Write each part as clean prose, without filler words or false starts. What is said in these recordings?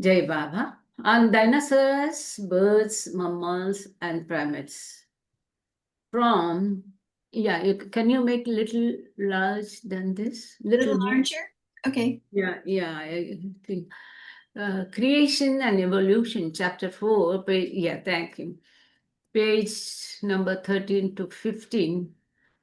Jai Baba. On dinosaurs, birds, mammals, and primates. From, can you make little large than this? Little Little more? larger? Okay. Yeah, I think. Creation and Evolution, Chapter 4, thank you. Page number 13 to 15.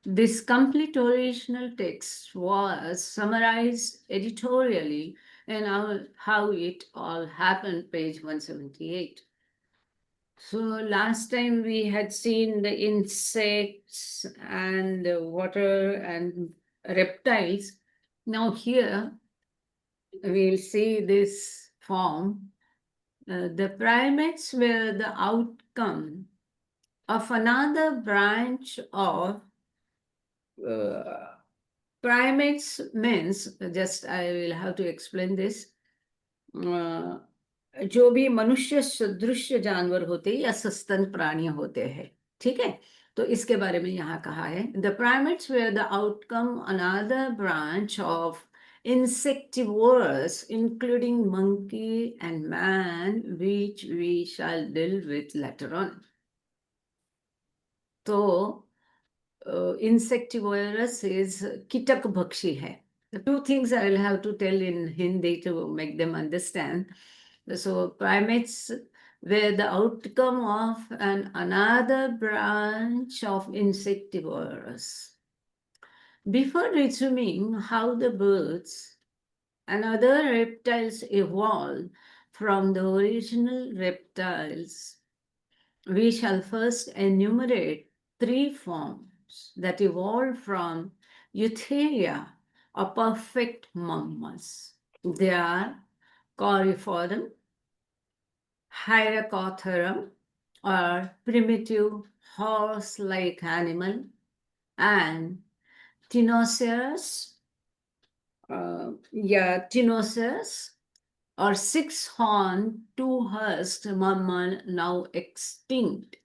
This complete original text was summarized editorially and how it all happened, page 178. So last time we had seen the insects and the water and reptiles. Now here we'll see this form. The primates were the outcome of another branch of primates means, just I will have to explain this. जो भी मनुष्य सदृश जानवर होते हैं या सस्तन प्राणी होते हैं, ठीक है, तो इसके बारे में यहाँ कहा है the primates where the outcome another branch of insectivores including monkey and man which we shall deal with later on. तो insectivorous is kitak bhakshi hai. The two things I will have to tell in Hindi to make them understand. So primates were the outcome of another branch of insectivorous. Before resuming how the birds and other reptiles evolved from the original reptiles, we shall first enumerate three forms that evolved from Eutheria, or perfect mammals. They are Coriforum, Hyracotherum, or primitive horse-like animal, and Tinoceras, Tinoceras, or six-horned, two-husked mammal now extinct.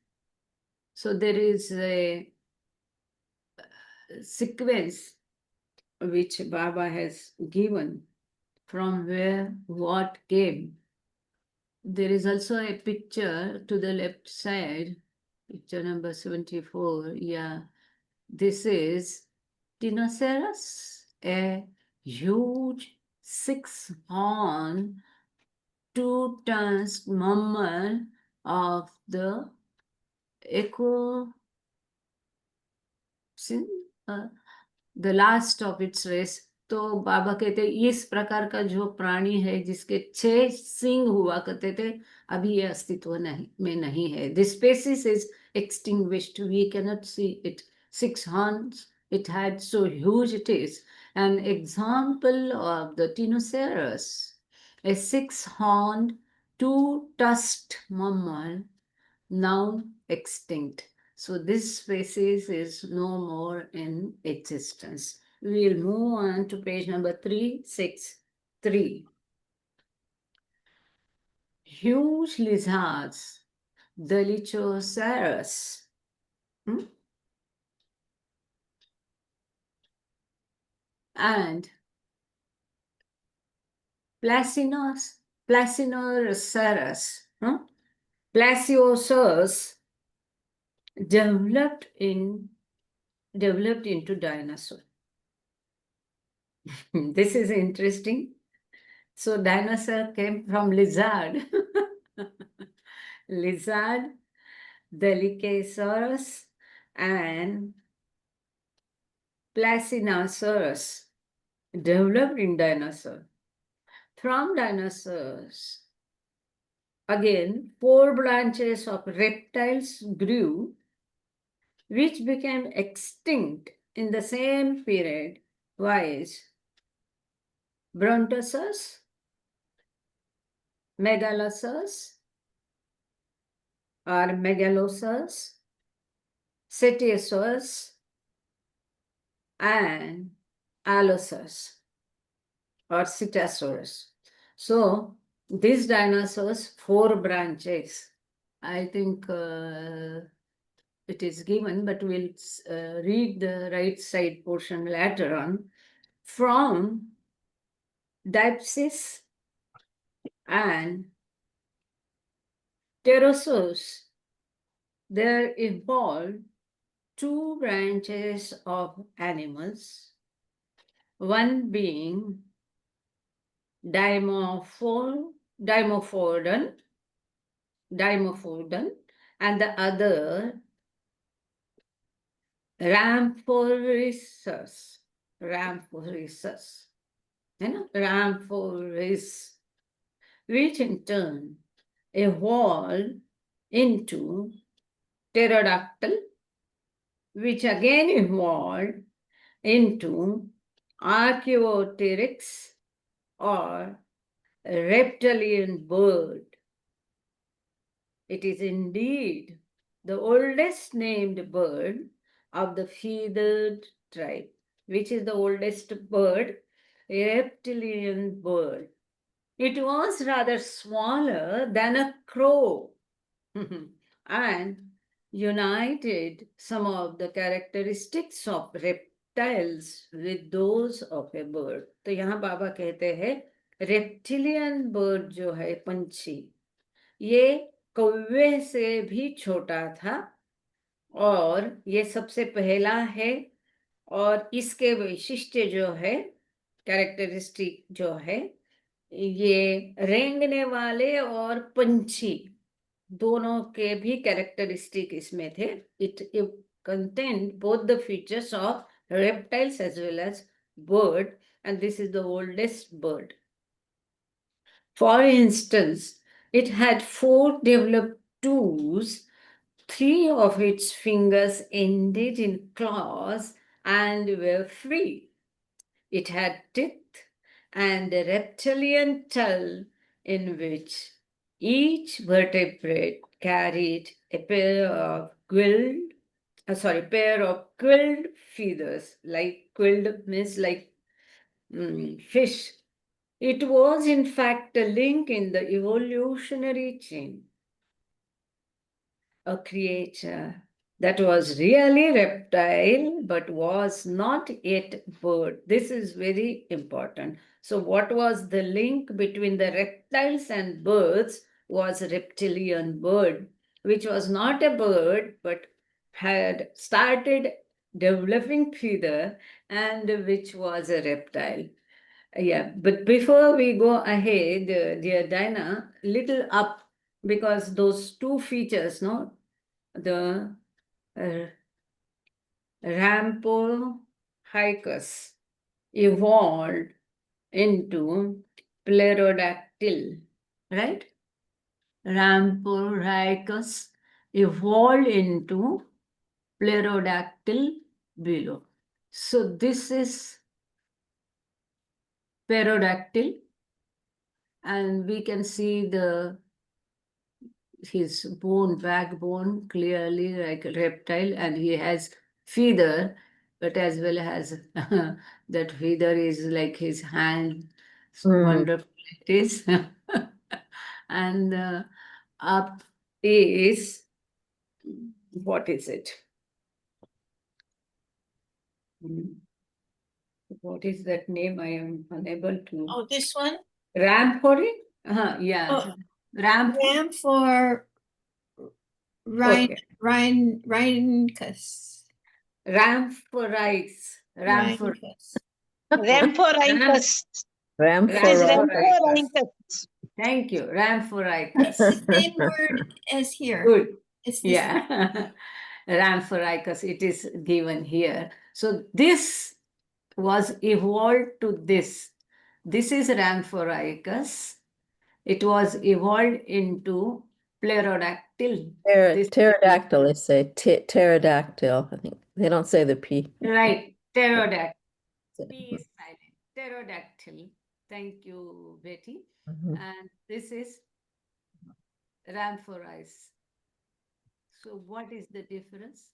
So there is a sequence which Baba has given from where what came. There is also a picture to the left side, picture number 74. Yeah, this is Tinoceras, a huge six-horned, two-tusked mammal of the eco the last of its race. तो बाबा कहते इस प्रकार का जो प्राणी है जिसके 6 सिंग हुआ करते थे, अभी ये अस्तित्व में नहीं है. This species is extinguished. We cannot see it. 6 horns it had, so huge it is. An example of the Tinoceras, a 6-horned, two-tusked mammal now extinct. So this species is no more in existence. We will move on to page number 363. Huge lizards, the Lichoceras. And Placinoceras, Plasiosaurus developed into dinosaur. This is interesting. So dinosaur came from lizard. Lizard, Delicasaurus, and Placinosaurus developed in dinosaur. From dinosaurs, again, 4 branches of reptiles grew, which became extinct in the same period, viz. Brontosaurus, Megalosaurus, or Megalosaurus, Cetiosaurus, and Allosaurus or Cetasaurus. So these dinosaurs, 4 branches. I think it is given, but we'll read the right side portion later on. From Dipsis and pterosaurs, there evolved two branches of animals, one being dimorphodon, and the other Rhamphorhynchus. Rhamphorhynchus. Rhamphorhynchus, which in turn evolved into pterodactyl, which again evolved into Archaeopteryx or reptilian bird. It is indeed the oldest named bird of the feathered tribe. Which is the oldest bird? A reptilian bird. It was rather smaller than a crow and united some of the characteristics of reptiles with those of a bird. तो यहाँ बाबा कहते हैं reptilian bird जो है पंछी ये कौवे से भी छोटा था और ये सबसे पहला है और इसके वैशिष्ट्य जो है कैरेक्टरिस्टिक जो है ये रेंगने वाले और पंछी दोनों के भी कैरेक्टरिस्टिक इसमें थे. It contained both the features of reptiles as well as bird, and this is the oldest bird. For instance, it had 4 developed toes, 3 of its fingers ended in claws and were free. It had teeth and a reptilian tail in which each vertebrate carried a pair of quilled feathers. Like quilled means like fish. It was in fact a link in the evolutionary chain. A creature that was really reptile but was not yet bird. This is very important. So what was the link between the reptiles and birds was reptilian bird, which was not a bird but had started developing feather and which was a reptile. Yeah, but before we go ahead, dear Dinah, little up, because those 2 features, no, the Rhamphorhynchus evolved into Pterodactyl, right? Rhamphorhynchus evolved into Pterodactyl below. So this is pterodactyl, and we can see his backbone clearly like a reptile, and he has feather, but as well as that feather is like his hand. Wonderful it is. And up is, what is it? What is that name? I am unable to. Oh, this one? Rhamphorhynchus? Yeah. Oh, Rhamphorhynchus. Rhamphorhynchus. Rhamphorhynchus. Rhamphorhynchus. Rhamphorhynchus. Thank you. Rhamphorhynchus. Same word as here. Good. It's this Yeah. Rhamphorhynchus, it is given here. So this was evolved to this. This is Rhamphorhynchus. It was evolved into Pterodactyl. Pterodactyl, they say pterodactyl. I think they don't say the P. Right, pterodactyl. P is silent. Pterodactyl. Thank you, Betty. And this is Rhamphorhynchus. So what is the difference?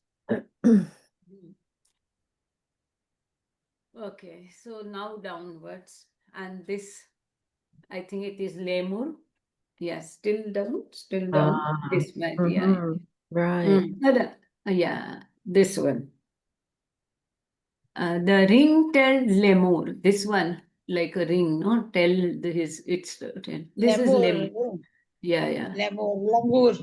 Okay, so now downwards, and this, I think it is lemur. Yes, still down. This might be. Right. Yeah, this one. The ring-tailed lemur, this one, like a ring, no? Tell its this is lemur. Lemur. Yeah. Lemur. Langur.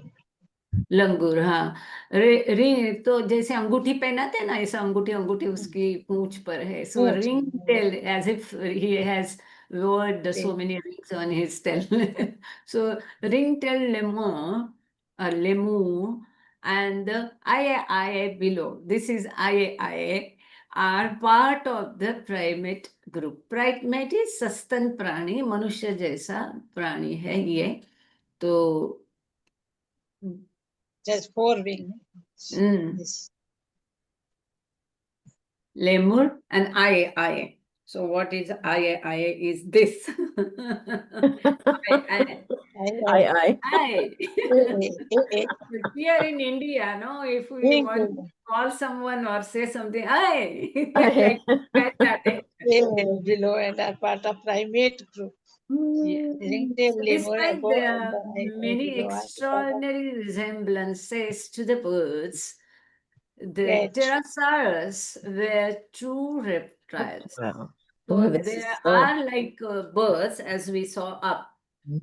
लंगूर, हाँ। Ring तो जैसे अंगूठी पहनाते हैं ना, ऐसा अंगूठी अंगूठी उसकी पूंछ पर है। सो पूंछ, ring tail, as if he has word so many rings on his tail. So ring-tail lemur, lemur, and the I below. This is I are part of the primate group. Primate is सस्तन प्राणी, मनुष्य जैसा प्राणी है ये। तो Just 4 wings. This. lemur and I. So what is I is this. I. Here in India, no, if we want to call someone or say something, I like that. Below and are part of primate group. Yeah. Ringtail So lemur despite above their and many below are part of extraordinary resemblances to the birds, the cat. pterosaurs were true reptiles. Wow. So Boy, this they is so. are like birds, as we saw up,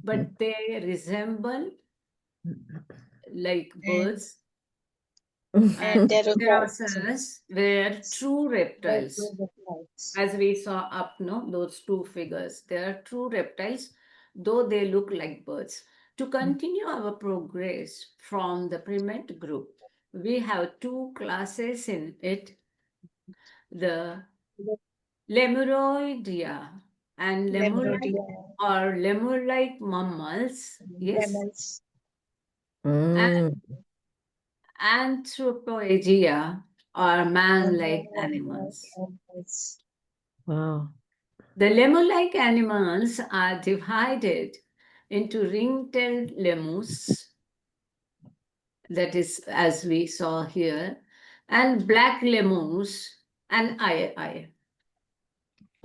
but they resemble like birds. And pterosaurs were true reptiles. As we saw up, no, those two figures, they are true reptiles, though they look like birds. To continue our progress from the primate group, we have two classes in it, the Lemuroidea and lemur-like or lemur-like mammals, yes, and Anthropoidea or man-like animals. Wow. The lemur-like animals are divided into ring-tailed lemurs, that is, as we saw here, and black lemurs and I.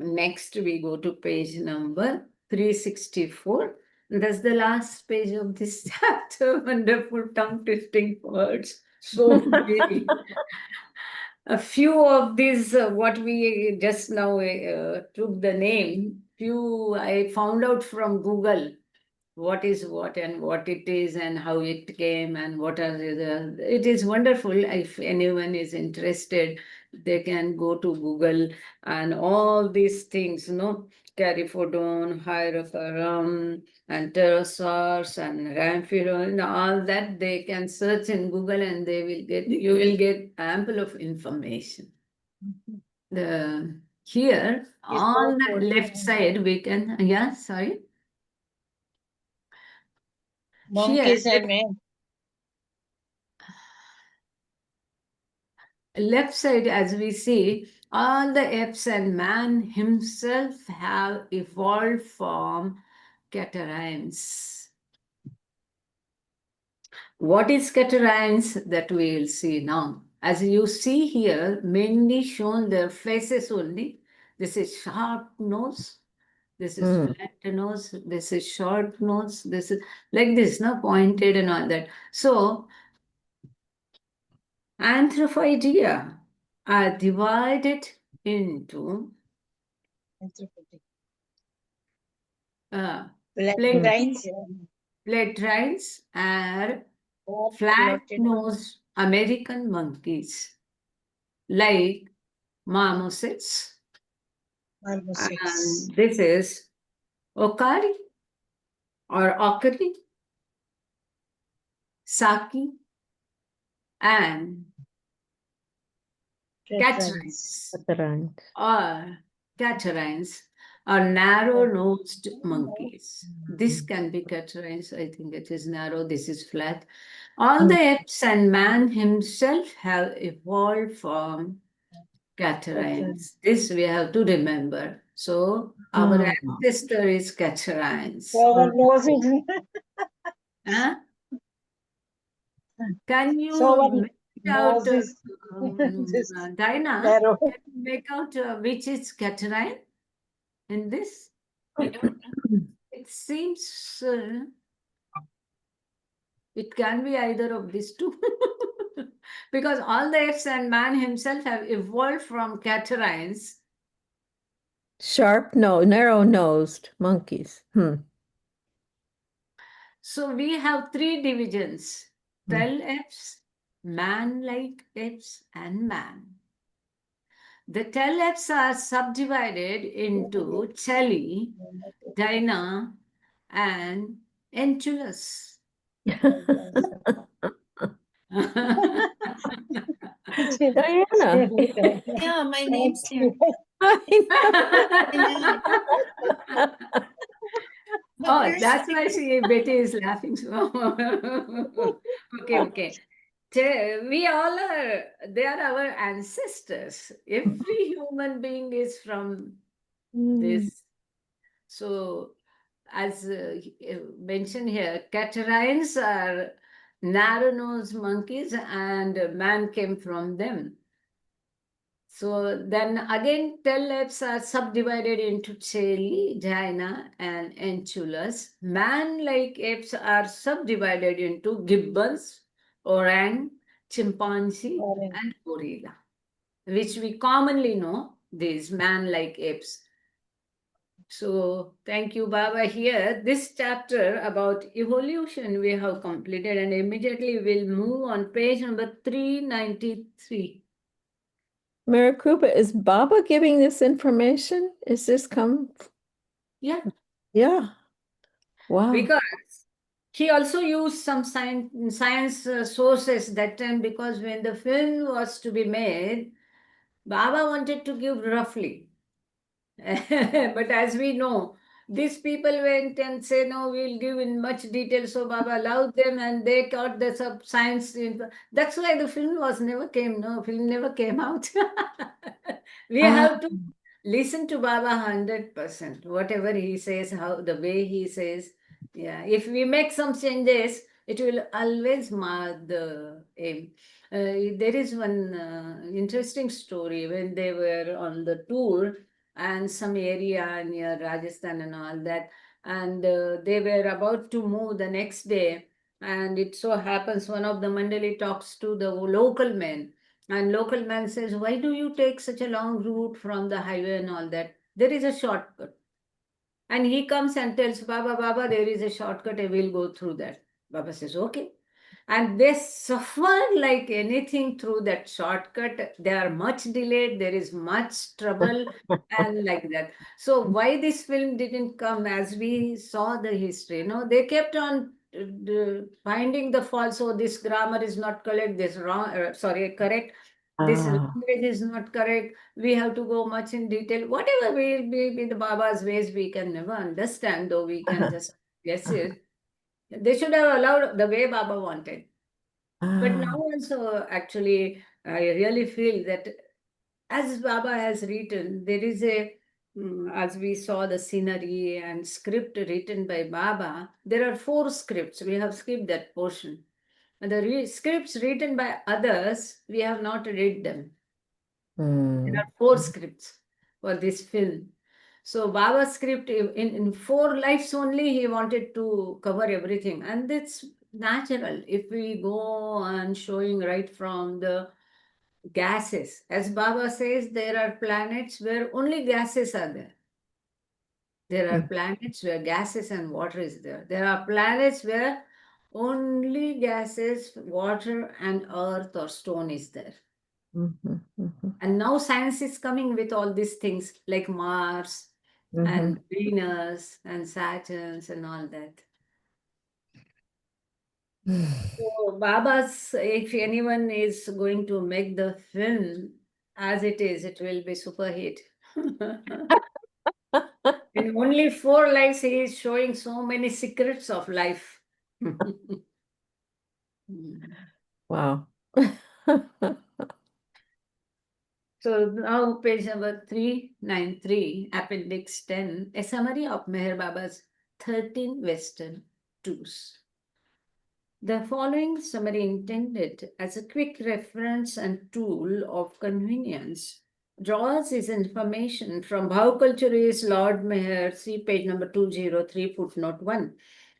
Next, we go to page number 364. That's the last page of this chapter. Wonderful tongue twisting words. So many. A few of these, what we just now took the name, few I found out from Google what is what and what it is and how it came and what are it is wonderful. If anyone is interested, they can go to Google and all these things, Carifodon, Hyrocarum, and pterosaurs and Ramphidon, all that they can search in Google and you will get ample of information. Here on the left side we can, sorry. Monkeys Here, and men. left side, as we see, all the apes and man himself have evolved from catarrhines. What is catarrhines? That we will see now. As you see here, mainly shown their faces only. This is sharp nose. This is flat nose. This is short nose. This is like this, pointed and all that. So, Anthropoidea are divided into platyrians and flat-nosed American monkeys like marmosets. And this is Okari or Okari, Saki, and catarrhines or narrow-nosed monkeys. This can be catarrhines. I think it is narrow. This is flat. All the apes and man himself have evolved from catarrhines. This we have to remember. So our ancestor is catarrhines. Huh? Can you make out, Dinah, can you make out which is catarrhine in this? It seems it can be either of these two. Because all the apes and man himself have evolved from catarrhines. Sharp nose, narrow-nosed monkeys. So we have three divisions: Hmm. tell apes, man-like apes, and man. The tell apes are subdivided into Cheli, Dinah, and Enchulus. Diana. Yeah, my name's there. I know. But Oh, there's that's why Betty is laughing. Okay. We all are, they are our ancestors. Every human being is from this. So, as mentioned here, catarrhines are narrow-nosed monkeys, and man came from them. So then again, tell apes are subdivided into Cheli, Jaina, and Enchulus. Man-like apes are subdivided into gibbons, orang, chimpanzee, Orang. and gorilla, which we commonly know these man-like apes. So thank you, Baba. Here, this chapter about evolution we have completed, and immediately we'll move on page number 393. Meherkrupa, is Baba giving this information? Is this come? Yeah. Yeah. Wow. Because he also used some science sources that time, because when the film was to be made, Baba wanted to give roughly. But as we know, these people went and say, no, we'll give in much detail. So Baba allowed them, and they got the science. That's why the film film never came out. We have to listen to Baba 100%. Whatever he says, how the way he says. Yeah, if we make some changes, it will always mar the aim. There is one interesting story when they were on the tour and some area near Rajasthan and all that. And they were about to move the next day. And it so happens one of the Mandali talks to the local man. And local man says, why do you take such a long route from the highway and all that? There is a shortcut. And he comes and tells Baba, there is a shortcut. I will go through that. Baba says, okay. And they suffer like anything through that shortcut. They are much delayed. There is much trouble and like that. So why this film didn't come, as we saw the history? They kept on finding the fault. So this grammar is not correct. This wrong. Correct. This language is not correct. We have to go much in detail. Whatever will be the Baba's ways, we can never understand, though we can just guess it. They should have allowed the way Baba wanted. But now also, actually, I really feel that as Baba has written, there is as we saw the scenery and script written by Baba, there are 4 scripts. We have skipped that portion. And the scripts written by others, we have not read them. There are 4 scripts for this film. So Baba's script, in 4 lives only, he wanted to cover everything. And it's natural if we go on showing right from the gases. As Baba says, there are planets where only gases are there. There are planets where gases and water is there. There are planets where only gases, water, and earth or stone is there. And now science is coming with all these things like Mars and Venus and Saturns and all that. So Baba's, if anyone is going to make the film as it is, it will be super hit. In only 4 lives, he is showing so many secrets of life. Wow. So now page number 393, appendix 10, a summary of Meher Baba's 13 Western tours. The following summary intended as a quick reference and tool of convenience draws his information from Bhauculturist Lord Meher, see page number 203, footnote 1.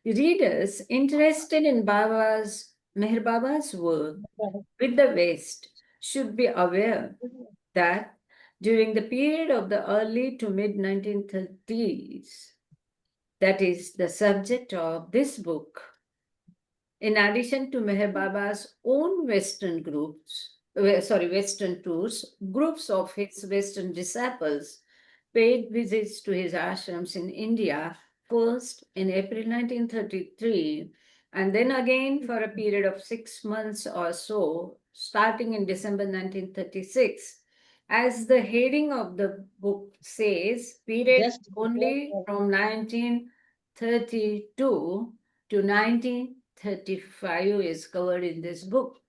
Readers interested in Meher Baba's work with the West should be aware that during the period of the early to mid 1930s. That is the subject of this book. In addition to Meher Baba's own Western Western tours, groups of his Western disciples paid visits to his ashrams in India, first in April 1933, and then again for a period of 6 months or so, starting in December 1936. As the heading of the book says, period Just only from 1932 to 1935 is covered in this book.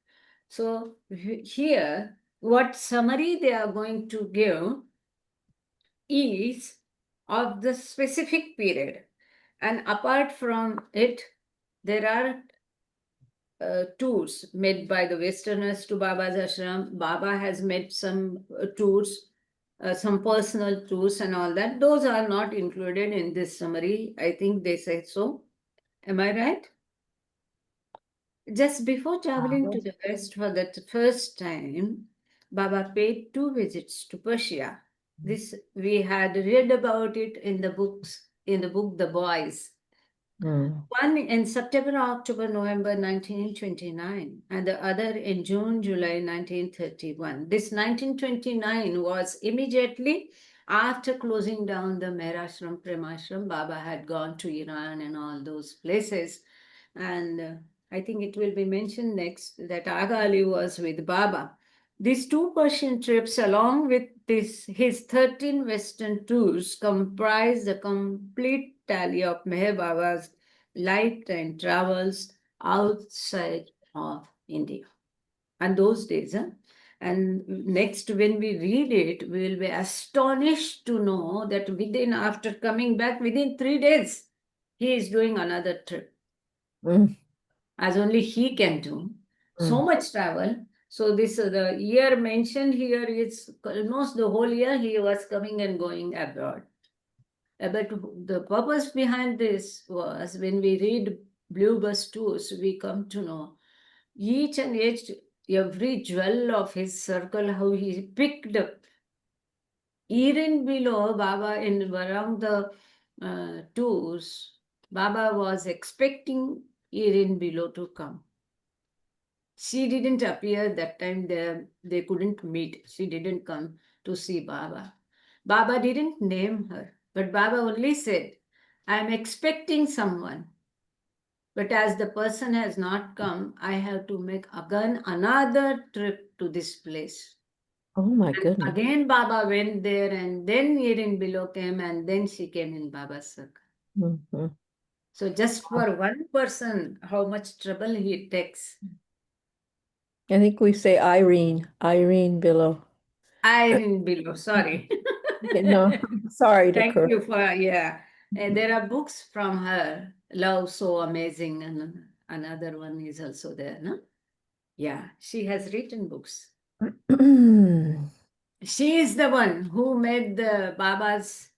So here, what summary they are going to give is of the specific period. And apart from it, there are tours made by the Westerners to Baba's ashram. Baba has made some tours, some personal tours and all that. Those are not included in this summary. I think they say so. Am I right? Just before traveling to the West for the first time, Baba paid 2 visits to Persia. This we had read about it in the books, in the book The Boys. One in September, October, November 1929, and the other in June, July 1931. This 1929 was immediately after closing down the Meherashram, Premashram. Baba had gone to Iran and all those places. And I think it will be mentioned next that Aga Ali was with Baba. These 2 Persian trips, along with his 13 Western tours, comprise the complete tally of Meher Baba's lifetime travels outside of India. And those days, and next, when we read it, we will be astonished to know that after coming back, within 3 days, he is doing another trip, as only he can do. So much travel. So this the year mentioned here is almost the whole year he was coming and going abroad. But the purpose behind this was when we read Blue Bus Tours, we come to know each and every jewel of his circle, how he picked up. Even below Baba in around the tours, Baba was expecting Irin below to come. She didn't appear that time. They couldn't meet. She didn't come to see Baba. Baba didn't name her, but Baba only said, I'm expecting someone. But as the person has not come, I have to make again another trip to this place. Oh my And goodness. again, Baba went there, and then Irin below came, and then she came in Baba's circle. Mhm. So just for one person, how much trouble he takes. I think we say Irene below. Irin below, sorry. No, sorry to Thank correct. you for, yeah. And there are books from her, Love So Amazing, and another one is also there, no? Yeah, she has written books. She is the one who made the Baba's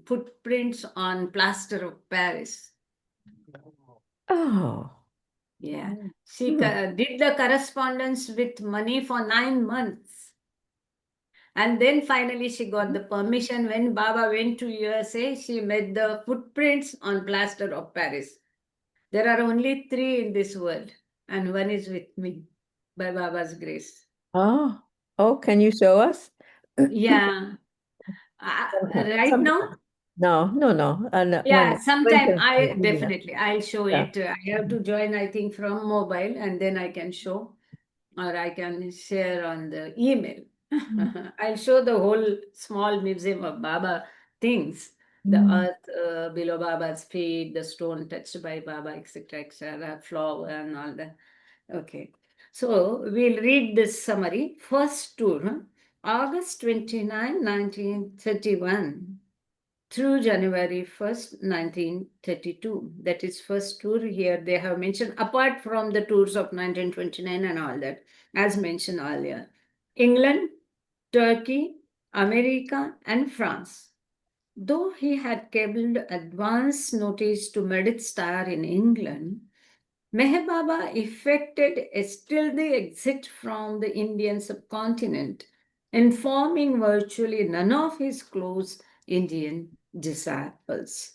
footprints on plaster of Paris. Oh. Yeah, she Hmm. did the correspondence with money for 9 months. And then finally she got the permission. When Baba went to USA, she made the footprints on plaster of Paris. There are only 3 in this world, and one is with me by Baba's grace. Oh. Oh, can you show us? Yeah. Right Sometime. now? No. And Yeah, when sometime I'll show Yeah. it. I have to join, I think, from mobile, and then I can show, or I can share on the email. I'll show the whole small museum of Baba things, the earth below Baba's feet, the stone touched by Baba, etc., flower and all that. Okay. So we'll read this summary. First tour, August 29, 1931 through January 1st, 1932. That is first tour here they have mentioned, apart from the tours of 1929 and all that, as mentioned earlier. England, Turkey, America, and France. Though he had cabled advance notice to Meredith Star in England, Meher Baba effected a stealthy exit from the Indian subcontinent informing virtually none of his close Indian disciples.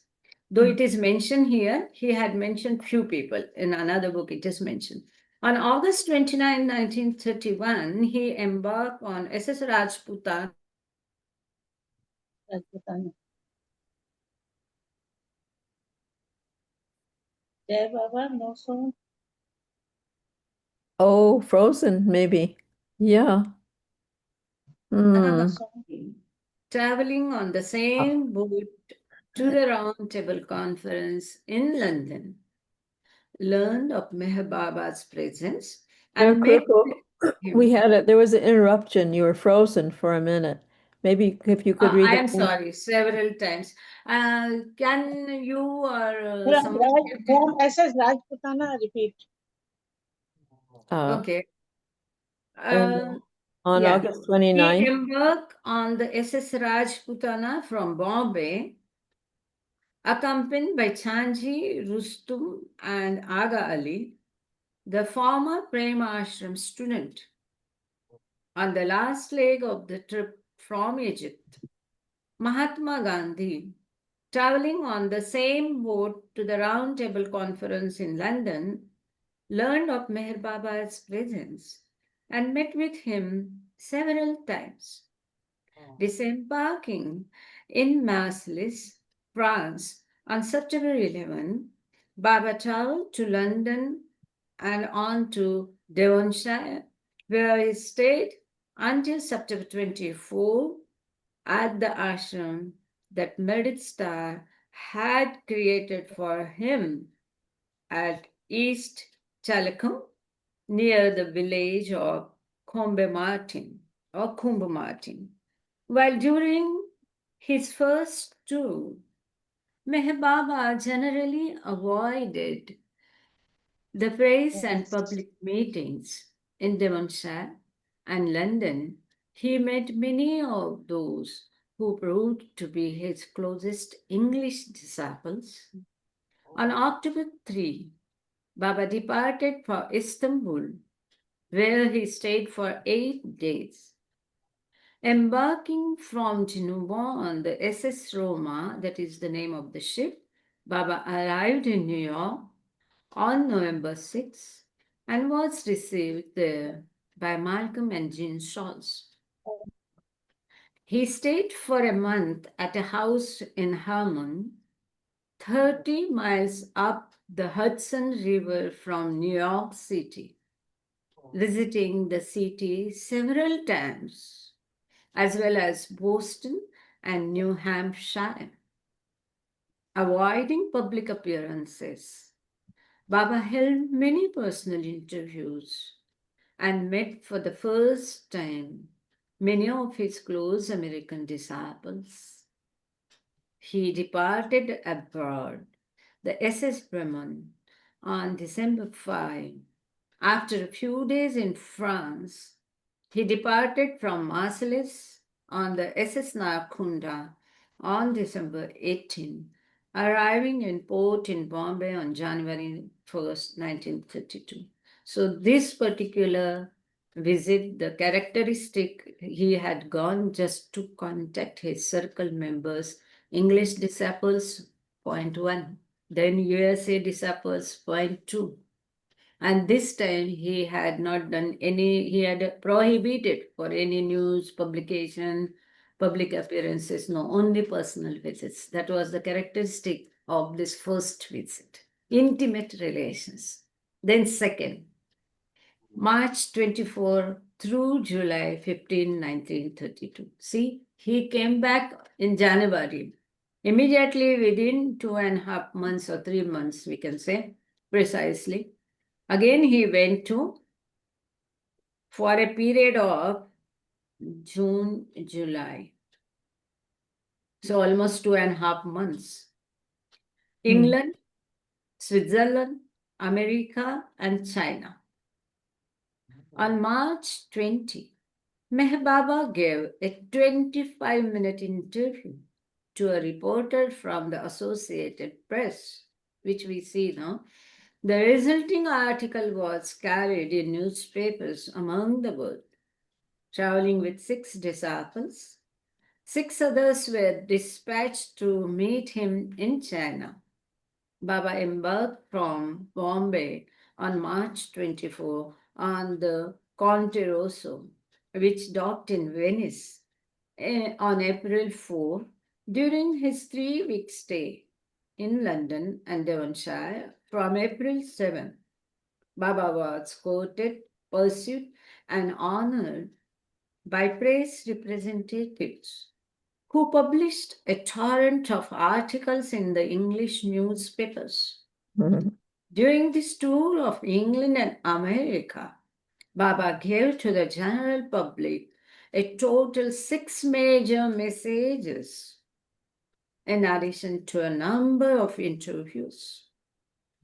Though it is mentioned here, he had mentioned few people. In another book, it is mentioned. On August 29, 1931, he embarked on SS Rajputana. Rajputana. Jai Baba, no song. Oh, frozen, maybe. Yeah. Another Hmm. song. Traveling on the same boat to the Round Table Conference in London, learned of Meher Baba's presence and met Meherkrupa, with him. there was an interruption. You were frozen for a minute. Maybe if you could read I am that. sorry, several times. Can you or From someone? SS Rajputana, repeat. Okay. And on Yeah. August He 29th, embarked on the SS Rajputana from Bombay, accompanied by Chanji, Rustum, and Aga Ali, the former Prema Ashram student. On the last leg of the trip from Egypt, Mahatma Gandhi, traveling on the same boat to the Round Table Conference in London, learned of Meher Baba's presence and met with him several times. Disembarking in Marseilles, France on September 11, Baba traveled to London and on to Devonshire, where he stayed until September 24 at the ashram that Meredith Starr had created for him at East Chalicum near the village of Combe Martin or Kumbe Martin. While during his first tour, Meher Baba generally avoided the press and public meetings in Devonshire and London. He met many of those who proved to be his closest English disciples. On October 3, Baba departed for Istanbul, where he stayed for 8 days. Embarking from Geneva on the SS Roma, that is the name of the ship, Baba arrived in New York on November 6 and was received there by Malcolm and Jean Scholz. He stayed for a month at a house in Harmon, 30 miles up the Hudson River from New York City, visiting the city several times, as well as Boston and New Hampshire. Avoiding public appearances, Baba held many personal interviews and met for the first time many of his close American disciples. He departed abroad, the SS Bremen, on December 5. After a few days in France, he departed from Marseilles on the SS Nakunda on December 18, arriving in port in Bombay on January 1st, 1932. So this particular visit, the characteristic, he had gone just to contact his circle members, English disciples, point 1, then USA disciples, point 2. And this time he had not done any, he had prohibited for any news, publication, public appearances, no, only personal visits. That was the characteristic of this first visit. Intimate relations. Then second, March 24 through July 15, 1932. See, he came back in January. Immediately within 2.5 months or 3 months, we can say precisely. Again, he went to for a period of June, July. So almost 2.5 months. England, Switzerland, America, and China. On March 20, Meher Baba gave a 25-minute interview to a reporter from the Associated Press, which we see now. The resulting article was carried in newspapers among the world. traveling with 6 disciples. 6 others were dispatched to meet him in China. Baba embarked from Bombay on March 24 on the Conte Rosso, which docked in Venice on April 4 during his 3 week stay in London and Devonshire from April 7. Baba was courted, pursued, and honored by press representatives who published a torrent of articles in the English newspapers. Mhm. During this tour of England and America, Baba gave to the general public a total 6 major messages, in addition to a number of interviews.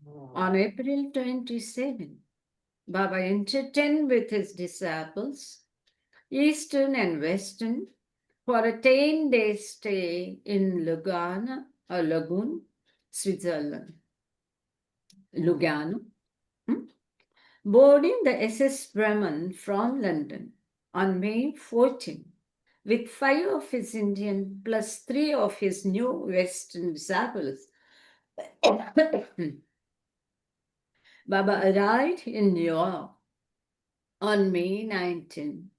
On April 27, Baba entertained with his disciples, Eastern and Western, for a 10-day stay in Lagoon, Switzerland. Lugano, boarding the SS Bremen from London on May 14, with 5 of his Indian plus 3 of his new Western disciples. Baba arrived in New York on May 19,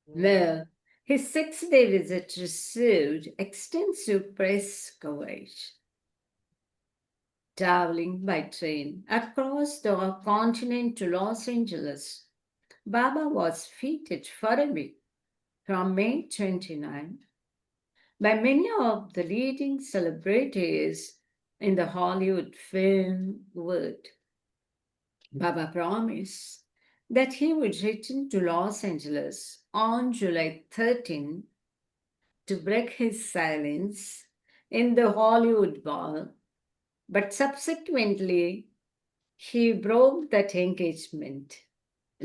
where his 6-day visit received extensive press coverage. Traveling by train across the continent to Los Angeles, Baba was feted for a week from May 29 by many of the leading celebrities in the Hollywood film world. Baba promised that he would return to Los Angeles on July 13 to break his silence in the Hollywood ball, but subsequently he broke that engagement,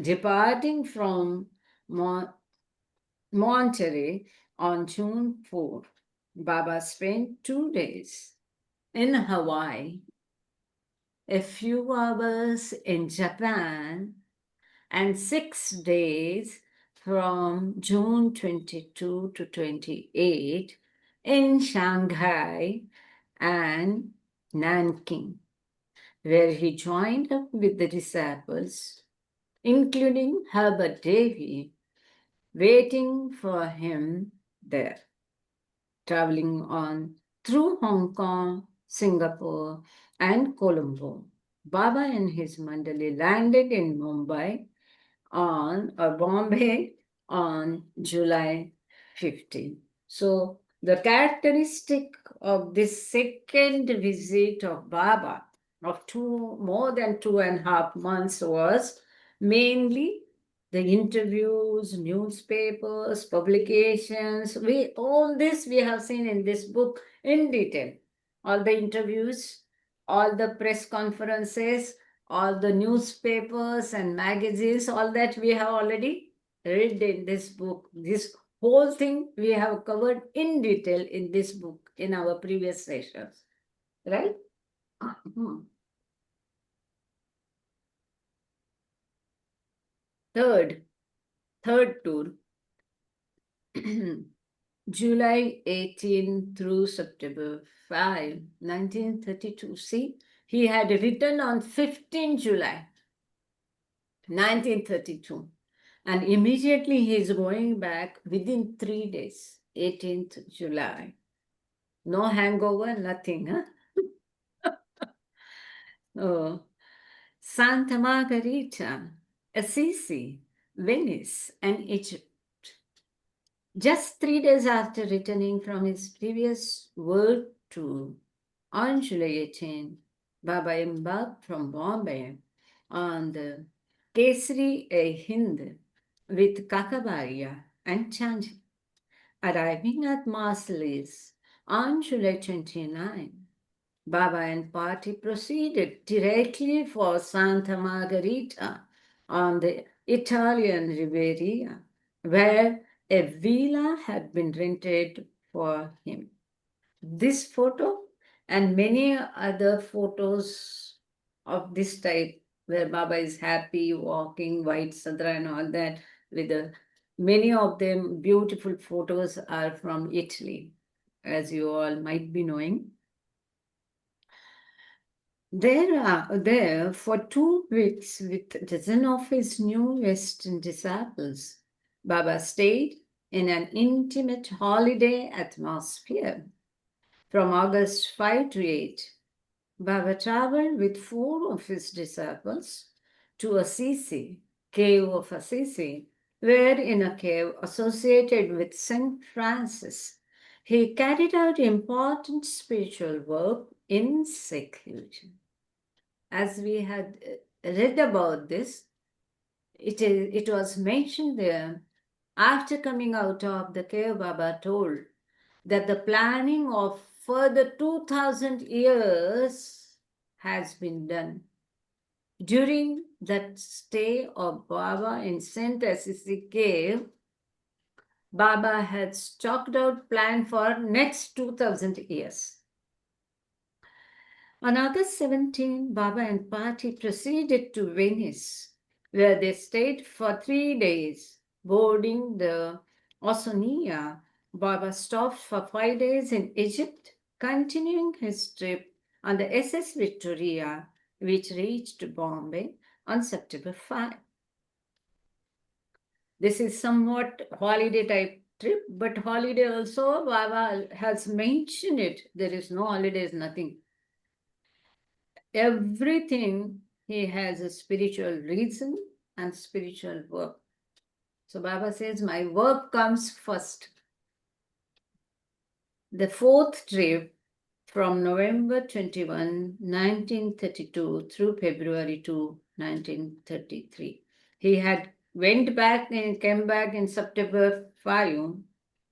departing from Monterey on June 4. Baba spent 2 days in Hawaii, a few hours in Japan, and 6 days from June 22 to 28 in Shanghai and Nanking, where he joined up with the disciples, including Herbert Davy, waiting for him there. Traveling on through Hong Kong, Singapore, and Colombo, Baba and his Mandali landed in Mumbai on or Bombay on July 15. So the characteristic of this second visit of Baba of more than 2.5 months was mainly the interviews, newspapers, publications. All this we have seen in this book in detail. All the interviews, all the press conferences, all the newspapers and magazines, all that we have already read in this book. This whole thing we have covered in detail in this book in our previous sessions, right? Third tour, July 18 through September 5, 1932. See, he had written on 15 July 1932. And immediately he is going back within 3 days, 18th July. No hangover, nothing, huh? Oh. Santa Margherita, Assisi, Venice, and Egypt. Just 3 days after returning from his previous world tour, on July 18, Baba embarked from Bombay on the Kesari-e-Hind with Kakabaria and Chanji, arriving at Marseilles on July 29. Baba and party proceeded directly for Santa Margherita on the Italian Riviera, where a villa had been rented for him. This photo and many other photos of this type, where Baba is happy, walking, white sadra and all that, with a Many of them beautiful photos are from Italy, as you all might be knowing. There for 2 weeks with a dozen of his new Western disciples. Baba stayed in an intimate holiday atmosphere. From August 5 to 8, Baba traveled with 4 of his disciples to Assisi, cave of Assisi, where in a cave associated with St. Francis, he carried out important spiritual work in seclusion. As we had read about this, it was mentioned there. After coming out of the cave, Baba told that the planning of further 2000 years has been done. During that stay of Baba in St. Assisi cave, Baba had chalked out plan for next 2000 years. On August 17, Baba and party proceeded to Venice, where they stayed for 3 days. Boarding the Oceania, Baba stopped for 5 days in Egypt, continuing his trip on the SS Victoria, which reached Bombay on September 5. This is somewhat holiday type trip, but holiday also, Baba has mentioned it. There is no holidays, nothing. Everything he has a spiritual reason and spiritual work. So Baba says, my work comes first. The 4th trip from November 21, 1932 through February 2, 1933. He had went back and came back in September 5,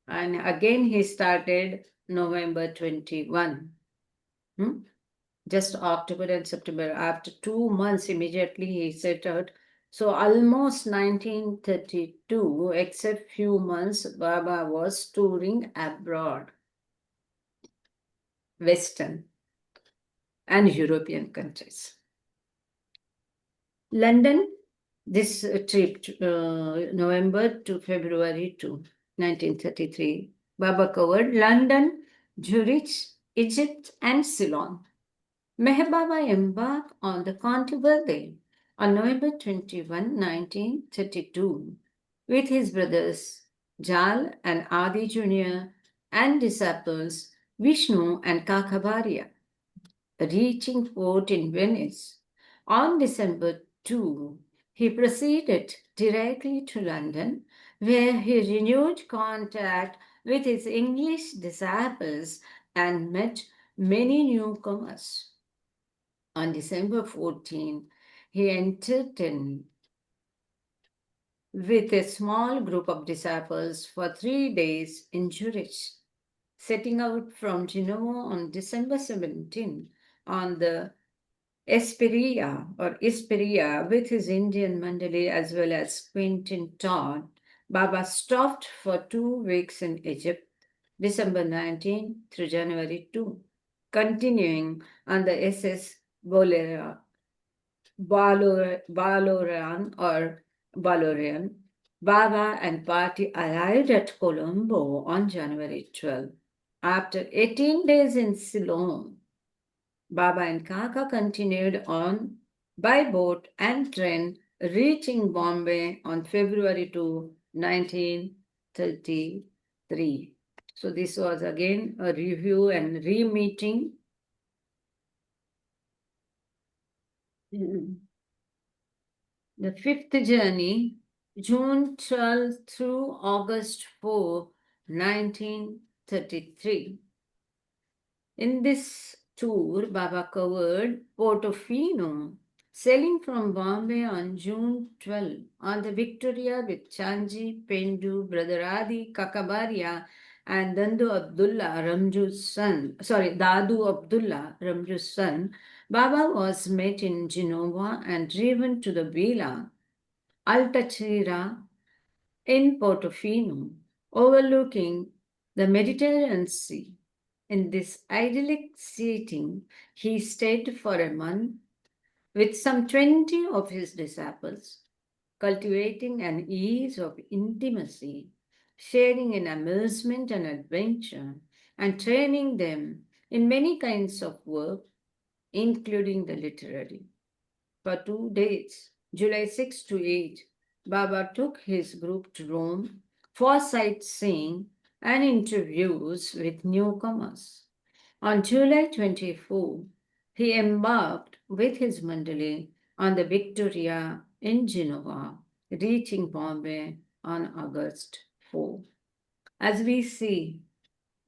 and again he started November 21. Just October and September. After 2 months, immediately he set out. So almost 1932, except few months, Baba was touring abroad, Western and European countries. London, this trip, November to February 2, 1933. Baba covered London, Zurich, Egypt, and Ceylon. Meher Baba embarked on the Controversy on November 21, 1932, with his brothers Jal and Adi Jr. and disciples Vishnu and Kakabaria, reaching port in Venice. On December 2, he proceeded directly to London, where he renewed contact with his English disciples and met many newcomers. On December 14, he entered in with a small group of disciples for 3 days in Zurich, setting out from Genoa on December 17 on the Esperia with his Indian Mandali as well as Quentin Todd. Baba stopped for 2 weeks in Egypt, December 19 through January 2, continuing on the SS Baloran or Balorian. Baba and party arrived at Colombo on January 12. After 18 days in Ceylon, Baba and Kaka continued on by boat and train, reaching Bombay on February 2, 1933. So this was again a review and re-meeting. The 5th journey, June 12 through August 4, 1933. In this tour, Baba covered Portofino, sailing from Bombay on June 12 on the Victoria with Chanji, Pendu, Brother Adi, Kakabaria, and Dadu Abdullah, Ramju's son. Baba was met in Genova and driven to the Villa Altachira in Portofino, overlooking the Mediterranean Sea. In this idyllic setting, he stayed for a month with some 20 of his disciples. cultivating an ease of intimacy, sharing in amusement and adventure, and training them in many kinds of work, including the literary. For 2 days, July 6 to 8, Baba took his group to Rome for sightseeing and interviews with newcomers. On July 24, he embarked with his mandali on the Victoria in Genoa, reaching Bombay on August 4. As we see,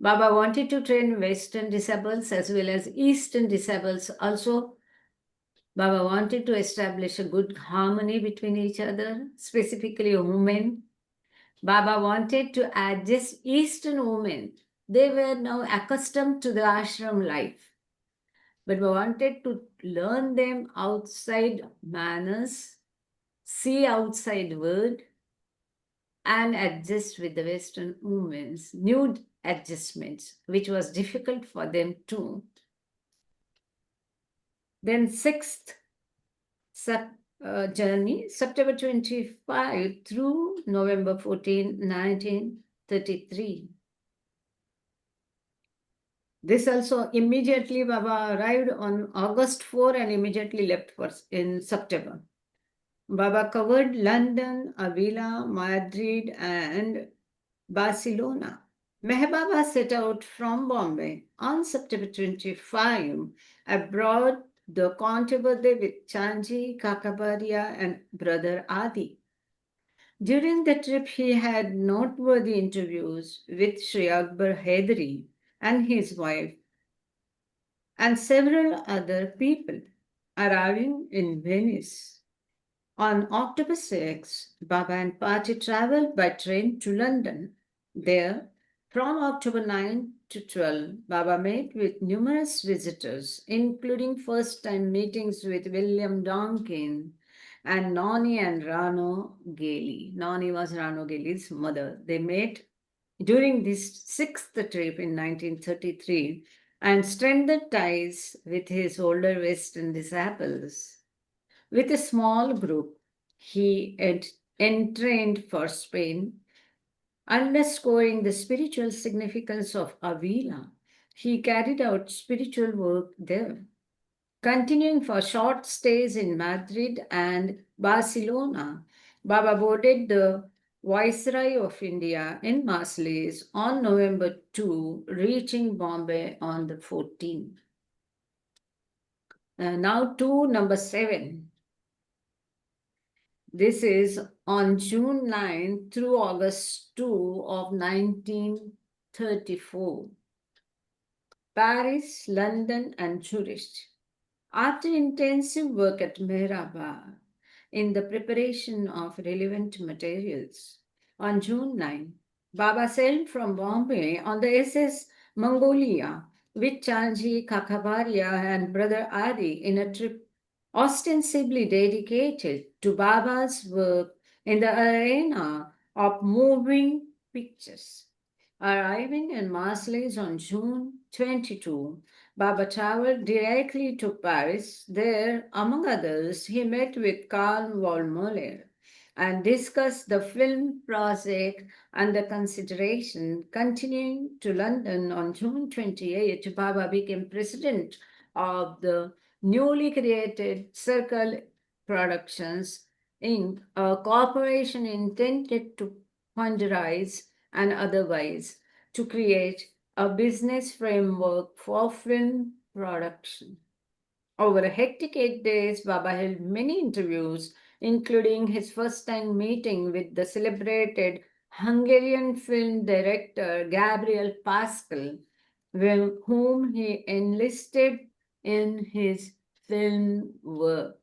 Baba wanted to train Western disciples as well as Eastern disciples. Also, Baba wanted to establish a good harmony between each other, specifically women. Baba wanted to adjust Eastern women. They were now accustomed to the ashram life, but wanted to learn them outside manners, see outside world, and adjust with the Western women's new adjustments, which was difficult for them too. Then sixth journey, September 25 through November 14, 1933. This also immediately Baba arrived on August 4 and immediately left in September. Baba covered London, Avila, Madrid, and Barcelona. Meher Baba set out from Bombay on September 25 abroad the Controversy with Chanji, Kakabaria, and brother Adi. During the trip, he had noteworthy interviews with Sri Akbar Haidari and his wife and several other people arriving in Venice. On October 6, Baba and party traveled by train to London. There, from October 9 to 12, Baba met with numerous visitors, including first-time meetings with William Donkin and Noni and Rano Gailey. Noni was Rano Gailey's mother. They met during this sixth trip in 1933 and strengthened ties with his older Western disciples. With a small group, he entrained for Spain, underscoring the spiritual significance of Avila. He carried out spiritual work there. Continuing for short stays in Madrid and Barcelona, Baba boarded the Viceroy of India in Marseilles on November 2, reaching Bombay on the 14th. Now to number 7. This is on June 9 through August 2 of 1934. Paris, London, and Zurich. After intensive work at Meherkrupa in the preparation of relevant materials, on June 9, Baba sailed from Bombay on the SS Mongolia with Chanji, Kakabaria, and brother Adi in a trip ostensibly dedicated to Baba's work in the arena of moving pictures. Arriving in Marseilles on June 22, Baba traveled directly to Paris. There, among others, he met with Karl Wollmuller and discussed the film project under consideration. Continuing to London on June 28, Baba became president of the newly created Circle Productions Inc., a corporation intended to fundraise and otherwise to create a business framework for film production. Over a hectic 8 days, Baba held many interviews, including his first time meeting with the celebrated Hungarian film director Gabriel Pascal, whom he enlisted in his film work.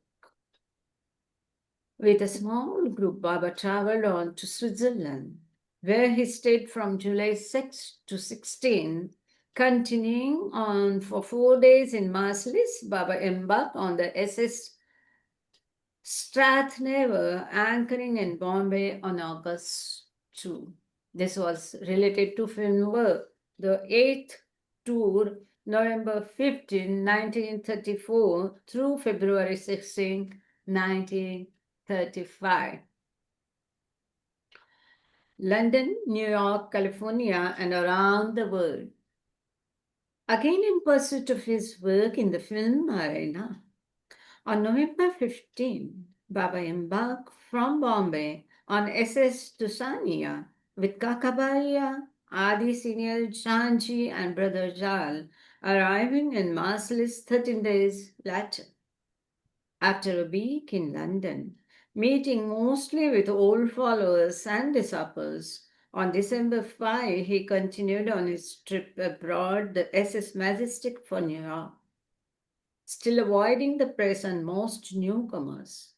With a small group, Baba traveled on to Switzerland, where he stayed from July 6 to 16. Continuing on for 4 days in Marseilles, Baba embarked on the SS Strathnaver, anchoring in Bombay on August 2. This was related to film work. The 8th tour, November 15, 1934 through February 16, 1935. London, New York, California, and around the world. Again, in pursuit of his work in the film arena, on November 15, Baba embarked from Bombay on SS Tusania with Kakabaria, Adi Senior Janji, and Brother Jal, arriving in Marsalis 13 days later. After a week in London, meeting mostly with old followers and disciples, on December 5, he continued on his trip abroad, the SS Majestic for New York, still avoiding the press and most newcomers.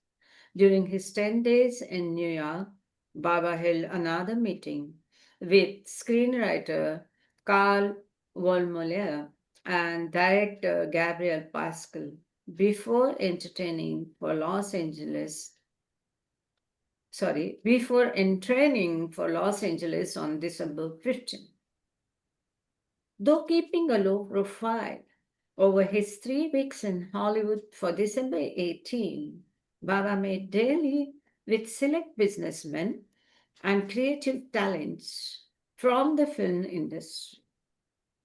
During his 10 days in New York, Baba held another meeting with screenwriter Carl Wollmuller and director Gabriel Pascal before before entraining for Los Angeles on December 15. Though keeping a low profile, over his 3 weeks in Hollywood for December 18, Baba made daily with select businessmen and creative talents from the film industry.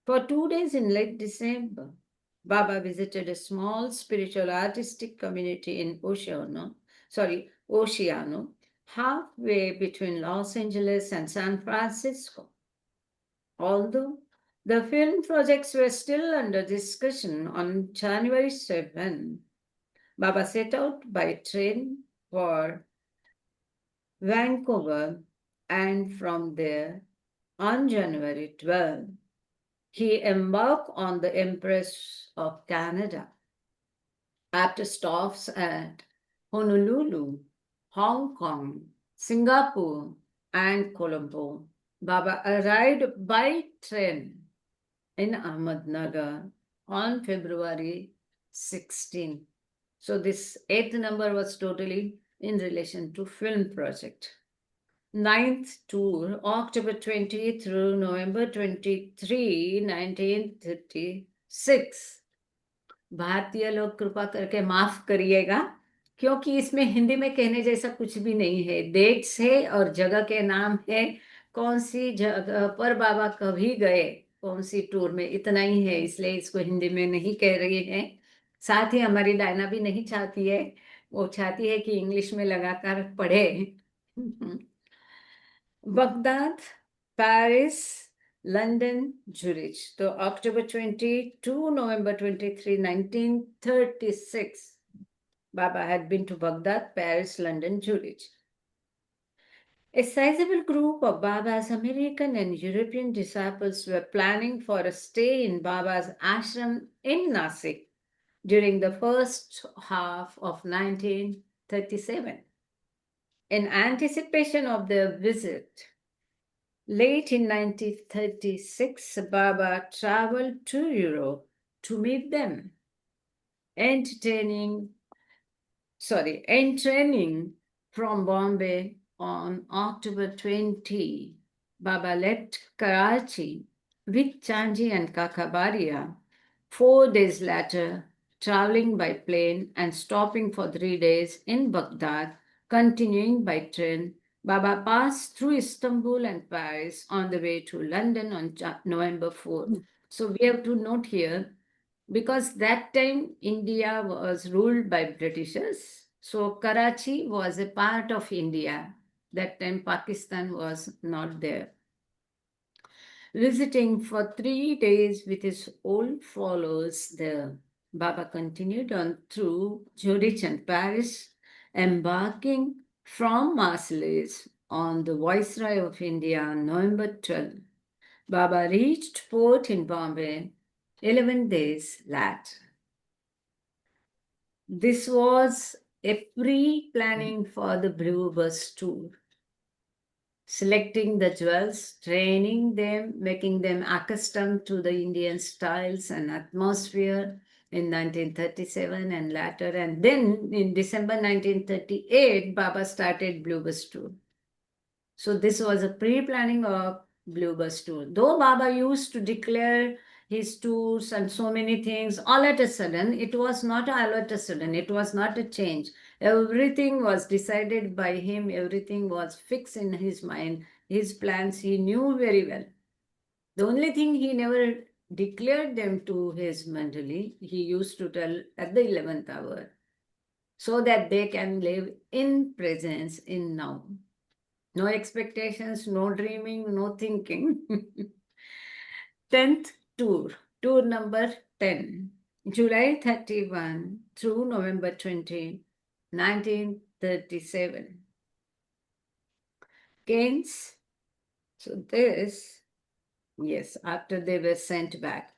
For 2 days in late December, Baba visited a small spiritual artistic community in Oceano, halfway between Los Angeles and San Francisco. Although the film projects were still under discussion on January 7, Baba set out by train for Vancouver, and from there, on January 12, he embarked on the Empress of Canada. After stops at Honolulu, Hong Kong, Singapore, and Colombo, Baba arrived by train in Ahmednagar on February 16. So this 8th number was totally in relation to film project. 9th tour, October 20 through November 23, 1936. भारतीय लोग कृपा करके माफ करिएगा क्योंकि इसमें हिंदी में कहने जैसा कुछ भी नहीं है। डेट्स है और जगह के नाम है, कौन सी जगह पर बाबा कभी गए, कौन सी टूर में, इतना ही है, इसलिए इसको हिंदी में नहीं कह रही है। साथ ही हमारी डायना भी नहीं चाहती है, वो चाहती है कि इंग्लिश में लगाकर पढ़े। Baghdad, Paris, London, Zurich. So October 20 to November 23, 1936, Baba had been to Baghdad, Paris, London, Zurich. A sizable group of Baba's American and European disciples were planning for a stay in Baba's ashram in Nasik during the first half of 1937. In anticipation of their visit, late in 1936, Baba traveled to Europe to meet them. Entraining from Bombay on October 20, Baba left Karachi with Chanji and Kakabaria 4 days later, traveling by plane and stopping for 3 days in Baghdad, continuing by train. Baba passed through Istanbul and Paris on the way to London on November 4th. So we have to note here, because that time India was ruled by Britishers. So Karachi was a part of India. That time Pakistan was not there. Visiting for 3 days with his old followers there, Baba continued on through Zurich and Paris, embarking from Marseilles on the Viceroy of India on November 12. Baba reached port in Bombay 11 days later. This was a pre-planning for the Blue Bus tour. Selecting the jewels, training them, making them accustomed to the Indian styles and atmosphere in 1937 and later. And then in December 1938, Baba started Blue Bus tour. So this was a pre-planning of Blue Bus tour. Though Baba used to declare his tours and so many things all at a sudden, it was not all at a sudden, it was not a change. Everything was decided by him, everything was fixed in his mind his plans he knew very well. The only thing he never declared them to his mandali, he used to tell at the 11th hour, so that they can live in presence in now. No expectations, no dreaming, no thinking. 10th tour, tour number 10, July 31 through November 20, 1937. Keynes, so this, yes, after they were sent back.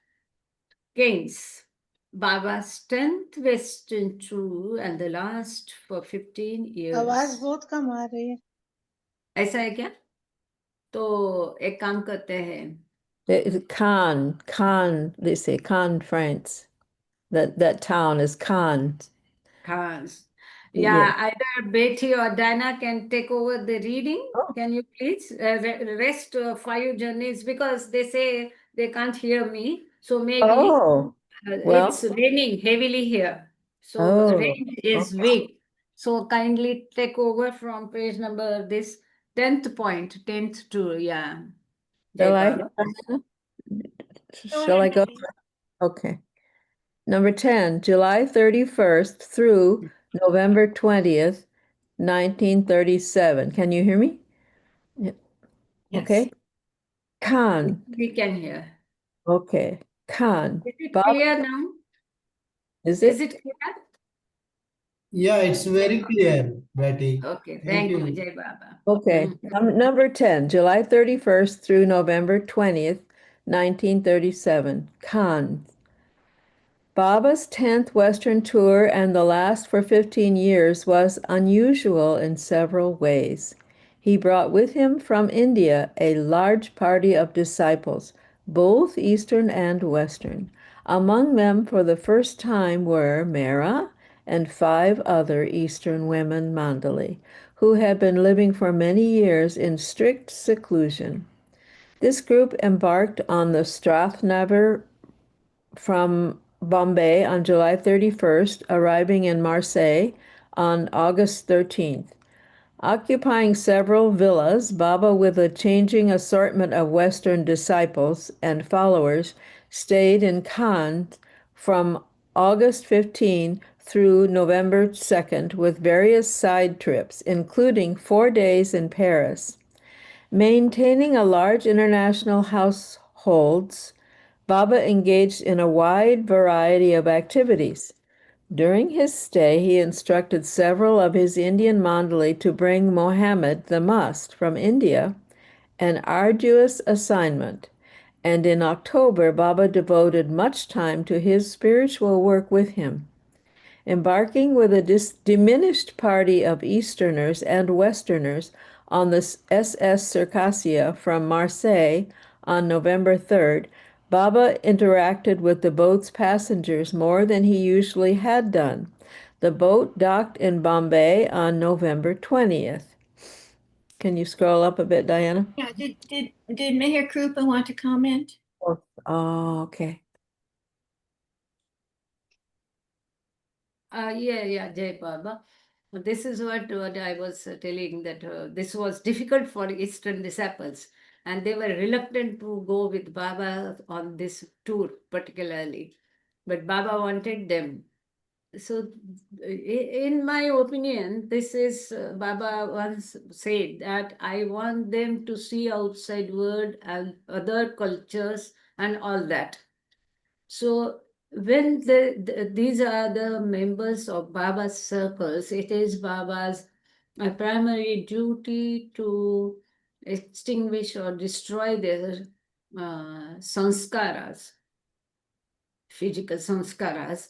Keynes, Baba's 10th Western tour and the last for 15 years. आवाज बहुत कम आ रही है ऐसा है क्या? तो एक काम करते हैं. Cannes, they say Cannes, France. That town is Cannes. Cars. Yeah. Yeah, either Betty or Dana can take over the reading. Oh. Can you please rest 5 journeys, because they say they can't hear me. So maybe Oh, well. it's raining heavily here. So Oh, rain is okay. weak. So kindly take over from page number this 10th point, 10th tour. Yeah. Shall Jai I? Baba. Shall I go? Okay. Number 10, July 31st through November 20th, 1937. Can you hear me? Yeah. Yes. Okay. Cannes. We can hear. Okay. Cannes. Is it Bob, clear now? is Is it? it clear? Yeah, it's very clear, Betty. Okay, Thank thank you, you. Jai Baba. Okay. Number 10, July 31st through November 20th, 1937. Cannes. Baba's 10th Western tour and the last for 15 years was unusual in several ways. He brought with him from India a large party of disciples, both Eastern and Western. Among them, for the first time, were Mera and 5 other Eastern women Mandali, who had been living for many years in strict seclusion. This group embarked on the Strathnaver from Bombay on July 31st, arriving in Marseille on August 13th. Occupying several villas, Baba, with a changing assortment of Western disciples and followers, stayed in Cannes from August 15 through November 2nd with various side trips, including 4 days in Paris. Maintaining a large international households, Baba engaged in a wide variety of activities. During his stay, he instructed several of his Indian mandali to bring Mohammed the must from India, an arduous assignment, and in October, Baba devoted much time to his spiritual work with him. Embarking with a diminished party of Easterners and Westerners on the SS Circassia from Marseille on November 3rd, Baba interacted with the boat's passengers more than he usually had done. The boat docked in Bombay on November 20th. Can you scroll up a bit, Diana? Yeah, did Meherkrupa want to comment? Oh, okay. Yeah, Jai Baba. This is what I was telling, that this was difficult for Eastern disciples, and they were reluctant to go with Baba on this tour particularly. But Baba wanted them. So, in my opinion, this is Baba once said that I want them to see outside world and other cultures and all that. So when these are the members of Baba's circles, it is Baba's primary duty to extinguish or destroy their sanskaras, physical sanskaras,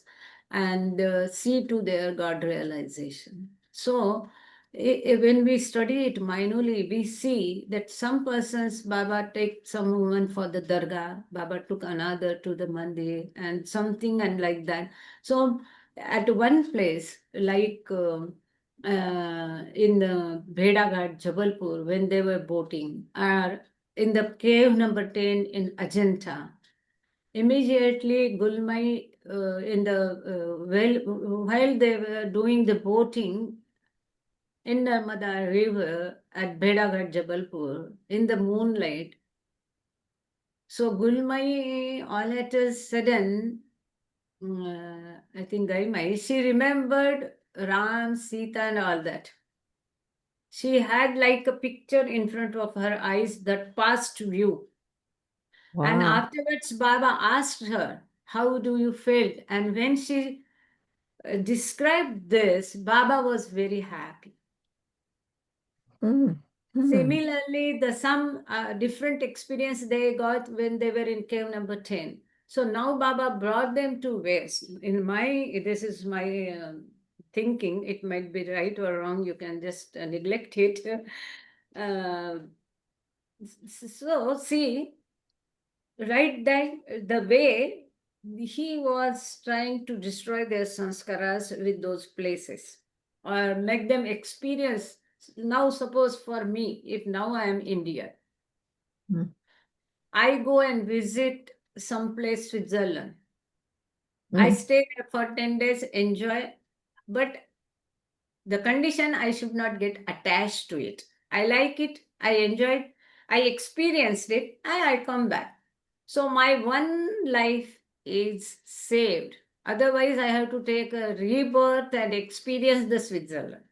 and see to their God realization. So, when we study it minorly, we see that some persons, Baba take some woman for the dargah, Baba took another to the mandir, and something and like that. So, at one place, like in the Bhedaghat, Jabalpur, when they were boating, or in the cave number 10 in Ajanta, immediately Gulmai in the while they were doing the boating, in Narmada River at Bedaghat, Jabalpur, in the moonlight. So Gulmai, all at a sudden, I think Gaimai, she remembered Ram, Sita, and all that. She had like a picture in front of her eyes, that past view. And Wow. afterwards, Baba asked her, "How do you feel?" And when she described this, Baba was very happy. Mm. Mm. Similarly, the some different experience they got when they were in cave number 10. So now Baba brought them to West. This is my thinking. It might be right or wrong. You can just neglect it. Uh, so see, right the way he was trying to destroy their sanskaras with those places or make them experience. Now suppose for me, if now I am India, Mm. I go and visit some place Switzerland. I Mm. stay there for 10 days, enjoy, but the condition I should not get attached to it. I like it, I enjoy it, I experienced it, I come back. So my one life is saved. Otherwise, I have to take a rebirth and experience the Switzerland.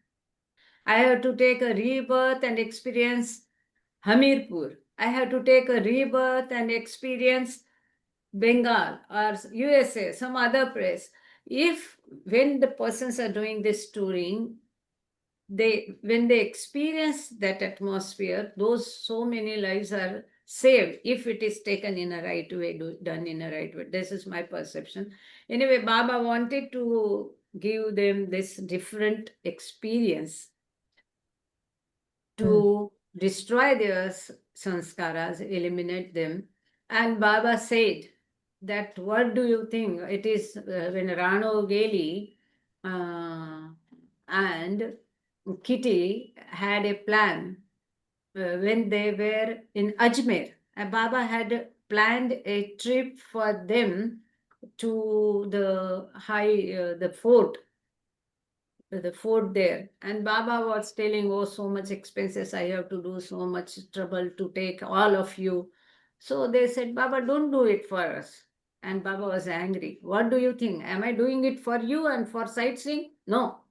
I have to take a rebirth and experience Hamirpur. I have to take a rebirth and experience Bengal or USA, some other place. If when the persons are doing this touring, when they experience that atmosphere, those so many lives are saved if it is taken in a right way, done in a right way. This is my perception. Anyway, Baba wanted to give them this different experience to destroy their sanskaras, eliminate them. And Baba said that, what do you think? It is when Rano Geli and Kitty had a plan when they were in Ajmer. Baba had planned a trip for them to the fort there. And Baba was telling, "Oh, so much expenses, I have to do so much trouble to take all of you." So they said, "Baba, don't do it for us." And Baba was angry. "What do you think? Am I doing it for you and for sightseeing? No.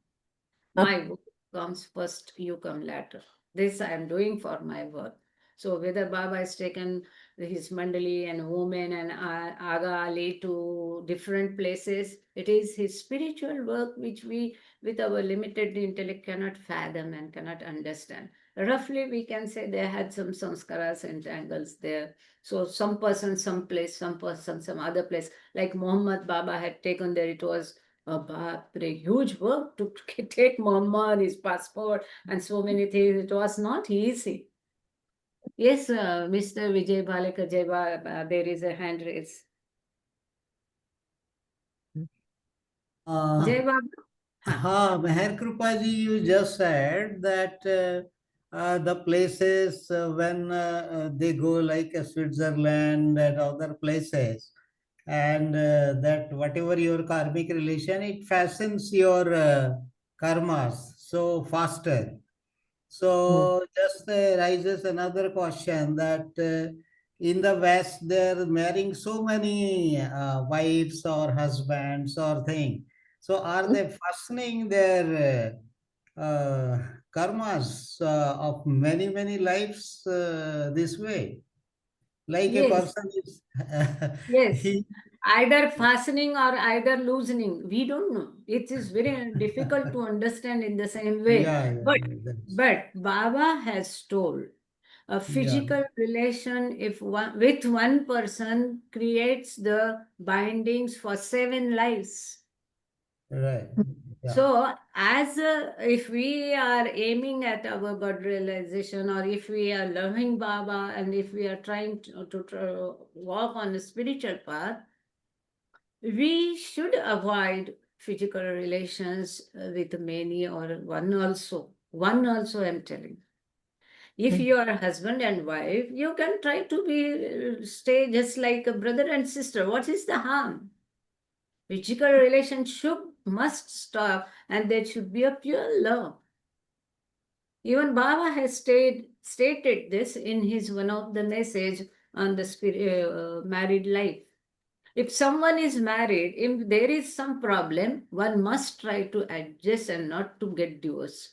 My work comes first, you come later. This I am doing for my work." So whether Baba has taken his mandali and women and Aga Ali to different places, it is his spiritual work which we, with our limited intellect, cannot fathom and cannot understand. Roughly, we can say they had some sanskaras and angles there. So some person, some place, some person, some other place. Like Muhammad Baba had taken there, it was a huge work to take Muhammad, his passport, and so many things. It was not easy. Yes, Mr. Vijay Balika Jaiba, there is a hand raise. Uh, Jai Baba? Meherkrupa ji, you just said that the places when they go like Switzerland and other places, and that whatever your karmic relation, it fastens your karmas so faster. So just rises another question that in the West they're marrying so many wives or husbands or thing. So are they fastening their karmas of many lives this way? Like a Yes, person is yes. he Either fastening or either loosening. We don't know. It is very difficult to understand in the same way. yeah, that's, But Baba has told a yeah, physical relation, if one with one person, creates the bindings for 7 lives. right, yeah. So, as if we are aiming at our God realization, or if we are loving Baba, and if we are trying to walk on a spiritual path, we should avoid physical relations with many or one also. One also, I'm telling. If you are husband and wife, you can try to be stay just like a brother and sister. What is the harm? Physical relationship must stop, and there should be a pure love. Even Baba has stated this in his one of the message on the married life. If someone is married, if there is some problem, one must try to adjust and not to get divorced.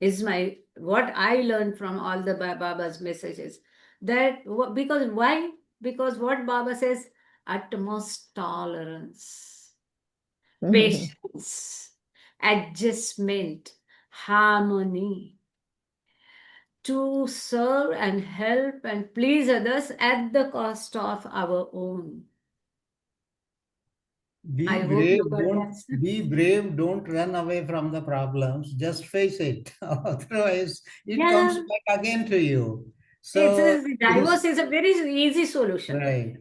Is my what I learned from all the Baba's messages. That because why? Because what Baba says, utmost tolerance, patience, adjustment, harmony, to serve and help and please others at the cost of our own. Be I hope brave, you got don't that. be brave, don't run away from the problems, just face it. Otherwise, it comes Yeah, back again to you. it's So, divorce is a very easy solution. right.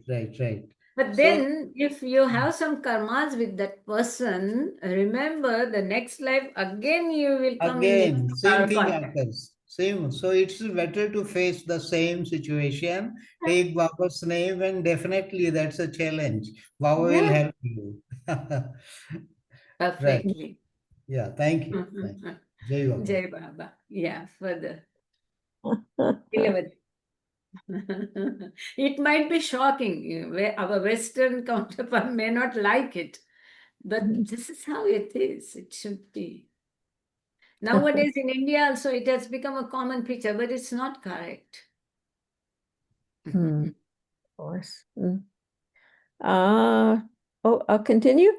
But So, then, if you have some karmas with that person, remember the next life again you will come in again, same thing contact. happens. Same. So it's better to face the same situation. Take Baba's name, and definitely that's a challenge. Baba will Yeah, help you. Right. perfectly. Yeah. Thank you. Thank you. Jai Baba. Jai Baba. Yeah, further. 11. It might be shocking. Where our Western counterpart may not like it, but this is how it is. It should be. Nowadays in India also it has become a common picture, but it's not correct. Of course. I'll continue.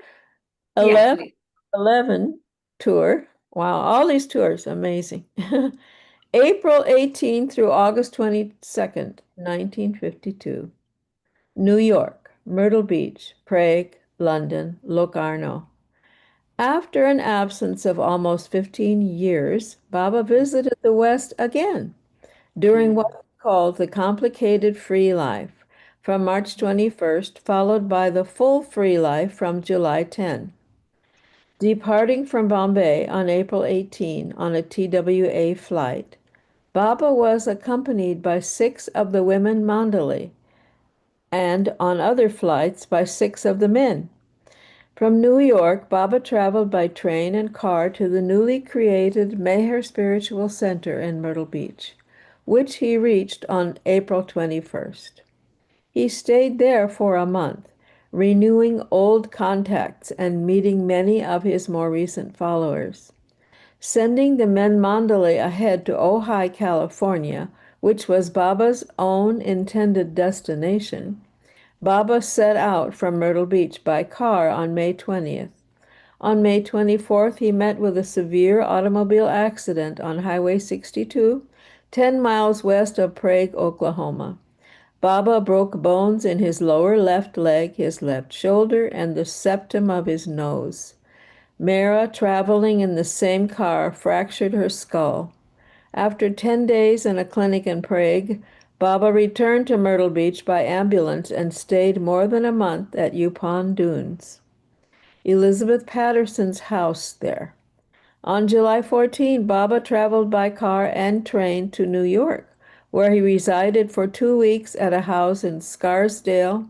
Yeah, 11, please. 11 tour. Wow, all these tours, amazing. April 18 through August 22nd, 1952. New York, Myrtle Beach, Prague, London, Locarno. After an absence of almost 15 years, Baba visited the West again during what he called the complicated free life from March 21st, followed by the full free life from July 10. Departing from Bombay on April 18 on a TWA flight, Baba was accompanied by 6 of the women Mandali and on other flights by 6 of the men. From New York, Baba traveled by train and car to the newly created Meher Spiritual Center in Myrtle Beach, which he reached on April 21st. He stayed there for a month, renewing old contacts and meeting many of his more recent followers. Sending the men Mandalay ahead to Ojai, California, which was Baba's own intended destination, Baba set out from Myrtle Beach by car on May 20th. On May 24th, he met with a severe automobile accident on Highway 62, 10 miles west of Prague, Oklahoma. Baba broke bones in his lower left leg, his left shoulder, and the septum of his nose. Mara, traveling in the same car, fractured her skull. After 10 days in a clinic in Prague, Baba returned to Myrtle Beach by ambulance and stayed more than a month at Yupon Dunes, Elizabeth Patterson's house there. On July 14, Baba traveled by car and train to New York, where he resided for 2 weeks at a house in Scarsdale.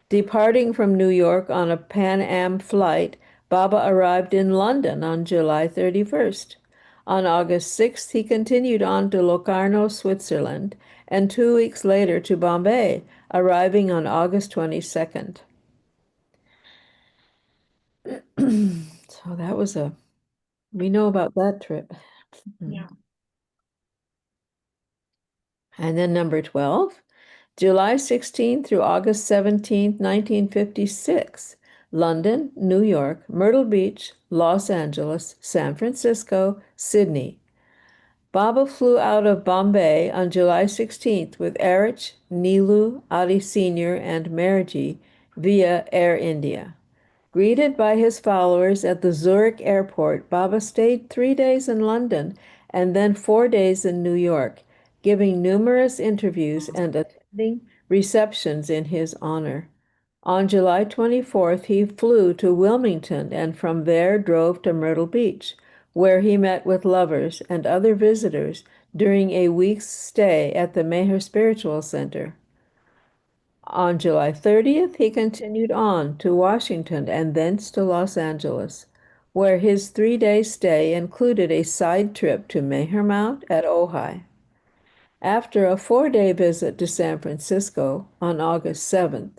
Departing from New York on a Pan Am flight, Baba arrived in London on July 31st. On August 6th, he continued on to Locarno, Switzerland, and 2 weeks later to Bombay, arriving on August 22nd. So that was we know about that trip. Yeah. And then number 12, July 16 through August 17, 1956, London, New York, Myrtle Beach, Los Angeles, San Francisco, Sydney. Baba flew out of Bombay on July 16th with Erich, Nilu, Adi Sr., and Merji via Air India. Greeted by his followers at the Zurich airport, Baba stayed 3 days in London and then 4 days in New York, giving numerous interviews and attending receptions in his honor. On July 24th, he flew to Wilmington and from there drove to Myrtle Beach, where he met with lovers and other visitors during a week's stay at the Meher Spiritual Center. On July 30th, he continued on to Washington and thence to Los Angeles, where his 3-day stay included a side trip to Mehermount at Ojai. After a 4-day visit to San Francisco on August 7th,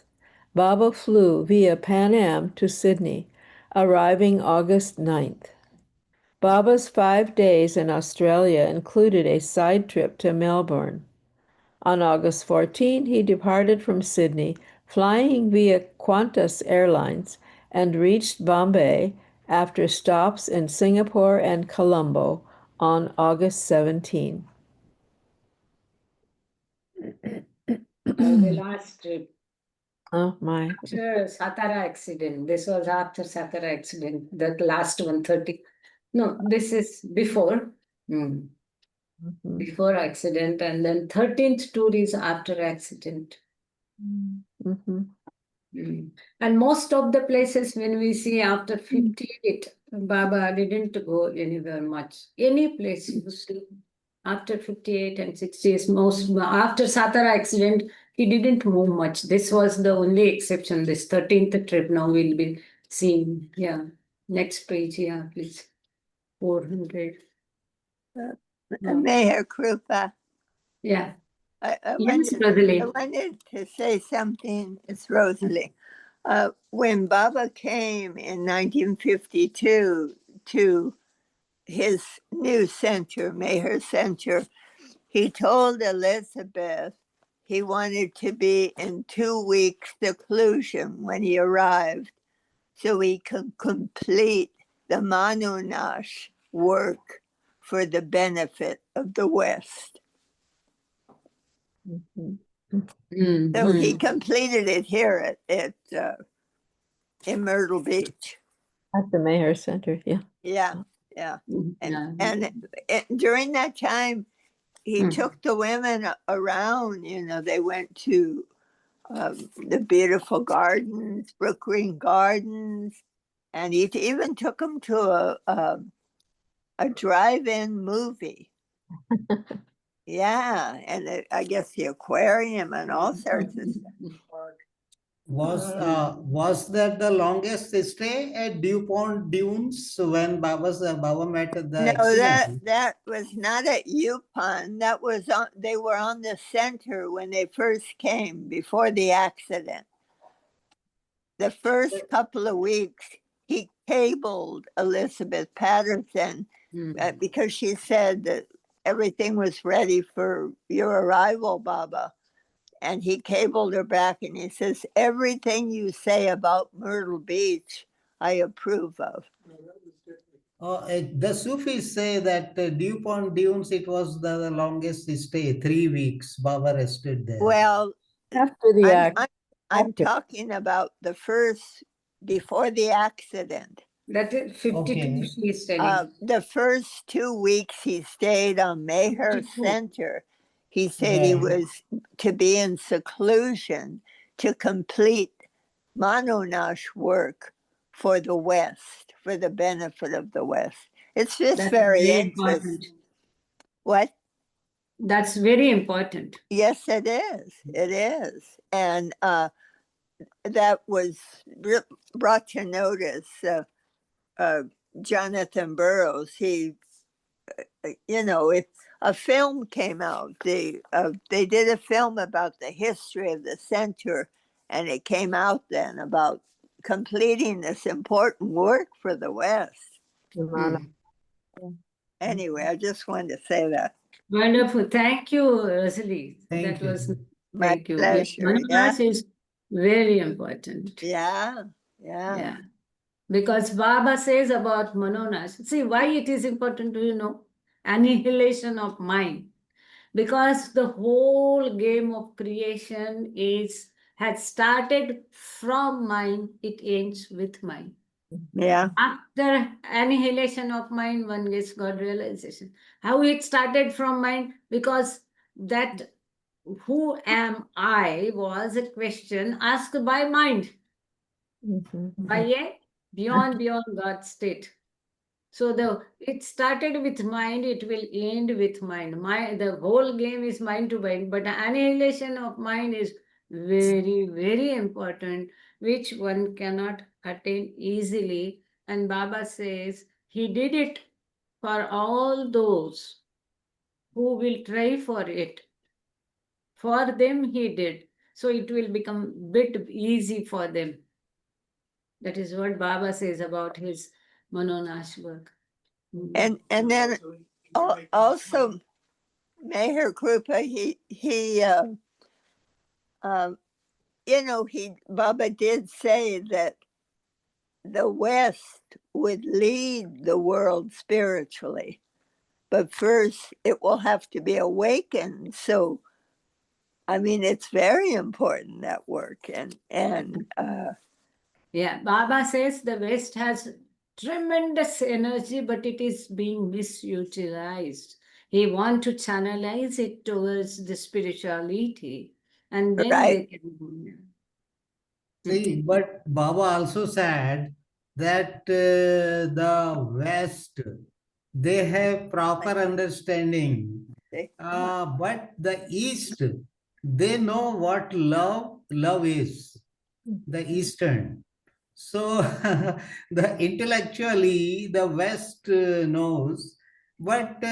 Baba flew via Pan Am to Sydney, arriving August 9th. Baba's 5 days in Australia included a side trip to Melbourne. On August 14, he departed from Sydney, flying via Qantas Airlines, and reached Bombay after stops in Singapore and Colombo on August 17. The last trip. Oh my. After Satara accident. This was after Satara accident. That last one, 30. No, this is before. Mhm. Before accident, and then 13th tour is after accident. Mhm. And most of the places when we see after 58, Baba didn't go anywhere much. Any place you see after 58 and 60 is most, after Satara accident, he didn't move much. This was the only exception. This 13th trip now we'll be seeing. Yeah. Next page, yeah, please. 400. Yeah. Meherkrupa. Yeah. I Yes, Rosalie. wanted to say something. It's Rosalie. When Baba came in 1952 to his new center, Meher Center, he told Elizabeth he wanted to be in 2 weeks seclusion when he arrived so he could complete the Manunash work for the benefit of the West. Mhm. So he completed it here in Myrtle Beach. At the Meher Center, yeah. Yeah, yeah. Yeah. And during that time, he Mm. took the women around. They went to the beautiful gardens, Brook Green Gardens, and he even took them to a drive-in movie. Yeah, and I guess the aquarium and all sorts of stuff. Was that the longest stay at DuPont Dunes when Baba met the No, accident? that was not at Yupon. That was they were on the center when they first came before the accident. The first couple of weeks, he cabled Elizabeth Patterson because she said that everything was ready for your arrival, Baba. And he cabled her back and he says, everything you say about Myrtle Beach, I approve of. The Sufis say that DuPont Dunes, it was the longest stay, 3 weeks. Baba rested there. Well, After the I'm talking about the first, before the accident. That is 52 Okay. she is telling. The first 2 weeks he stayed on Meher 52. Center. He said he was to be in seclusion to complete Manunash work for the West, for the benefit of the West. It's just That's very very interesting. important. What? That's very important. Yes, it is. It is. And that was brought to notice Jonathan Burroughs. He, if a film came out, they did a film about the history of the center, and it came out then about completing this important work for the West. Anyway, I just wanted to say that. Wonderful. Thank you, Rosalie. Thank that you. was My thank you. pleasure. Manunash is very important. Yeah. Yeah. Because Baba says about Manonas, see why it is important, do you know? Annihilation of mind. Because the whole game of creation had started from mind, it ends with mind. Yeah. After annihilation of mind, one gets God realization. How it started from mind? Because that who am I was a question asked by mind, by a beyond God state. So it started with mind, it will end with mind. The whole game is mind to mind, but annihilation of mind is very, very important, which one cannot attain easily And Baba says he did it for all those who will try for it. For them he did. So it will become bit easy for them. That is what Baba says about his Manonash work. And then also Meherkrupa, Baba did say that the West would lead the world spiritually, but first it will have to be awakened. So, I mean, it's very important, that work. Yeah, Baba says the West has tremendous energy, but it is being misutilized. He want to channelize it towards the spirituality, and then right, they can. See, but Baba also said that the West, they have proper understanding, but the East, they know what love is, the Eastern. So the intellectually the West knows, but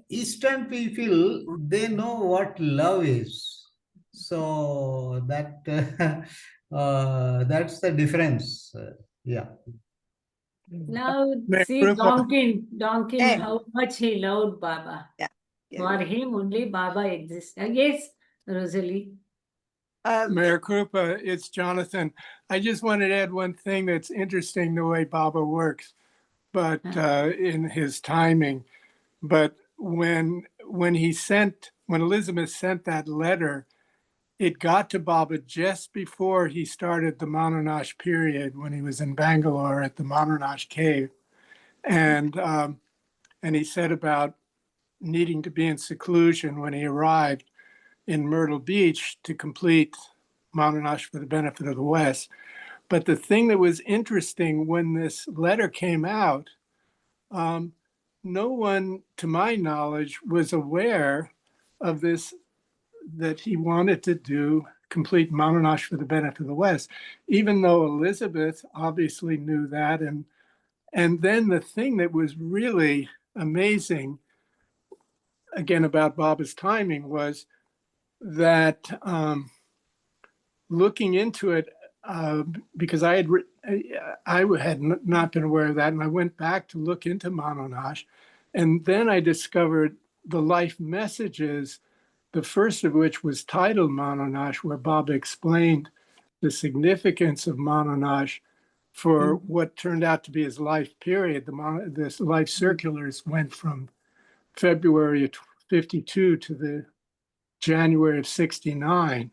Eastern people, they know what love is. So that that's the difference. Yeah. Now see Meherkrupa, Donkin, Hey. how much he loved Baba. yeah. For him only Baba exists. Yes, Rosalie. Meherkrupa, it's Jonathan. I just wanted to add one thing that's interesting the way Baba works, but in his timing. But when Elizabeth sent that letter, it got to Baba just before he started the Manonash period when he was in Bangalore at the Manonash cave, and he said about needing to be in seclusion when he arrived in Myrtle Beach to complete Manonash for the benefit of the West. But the thing that was interesting when this letter came out, no one, to my knowledge, was aware of this, that he wanted to do complete Manonash for the benefit of the West, even though Elizabeth obviously knew that. And then the thing that was really amazing, again, about Baba's timing was that looking into it, because I had not been aware of that, and I went back to look into Manonash, and then I discovered the life messages, the first of which was titled Manonash, where Baba explained the significance of Manonash for what turned out to be his life period. This life circulars went from February of 52 to the January of 69.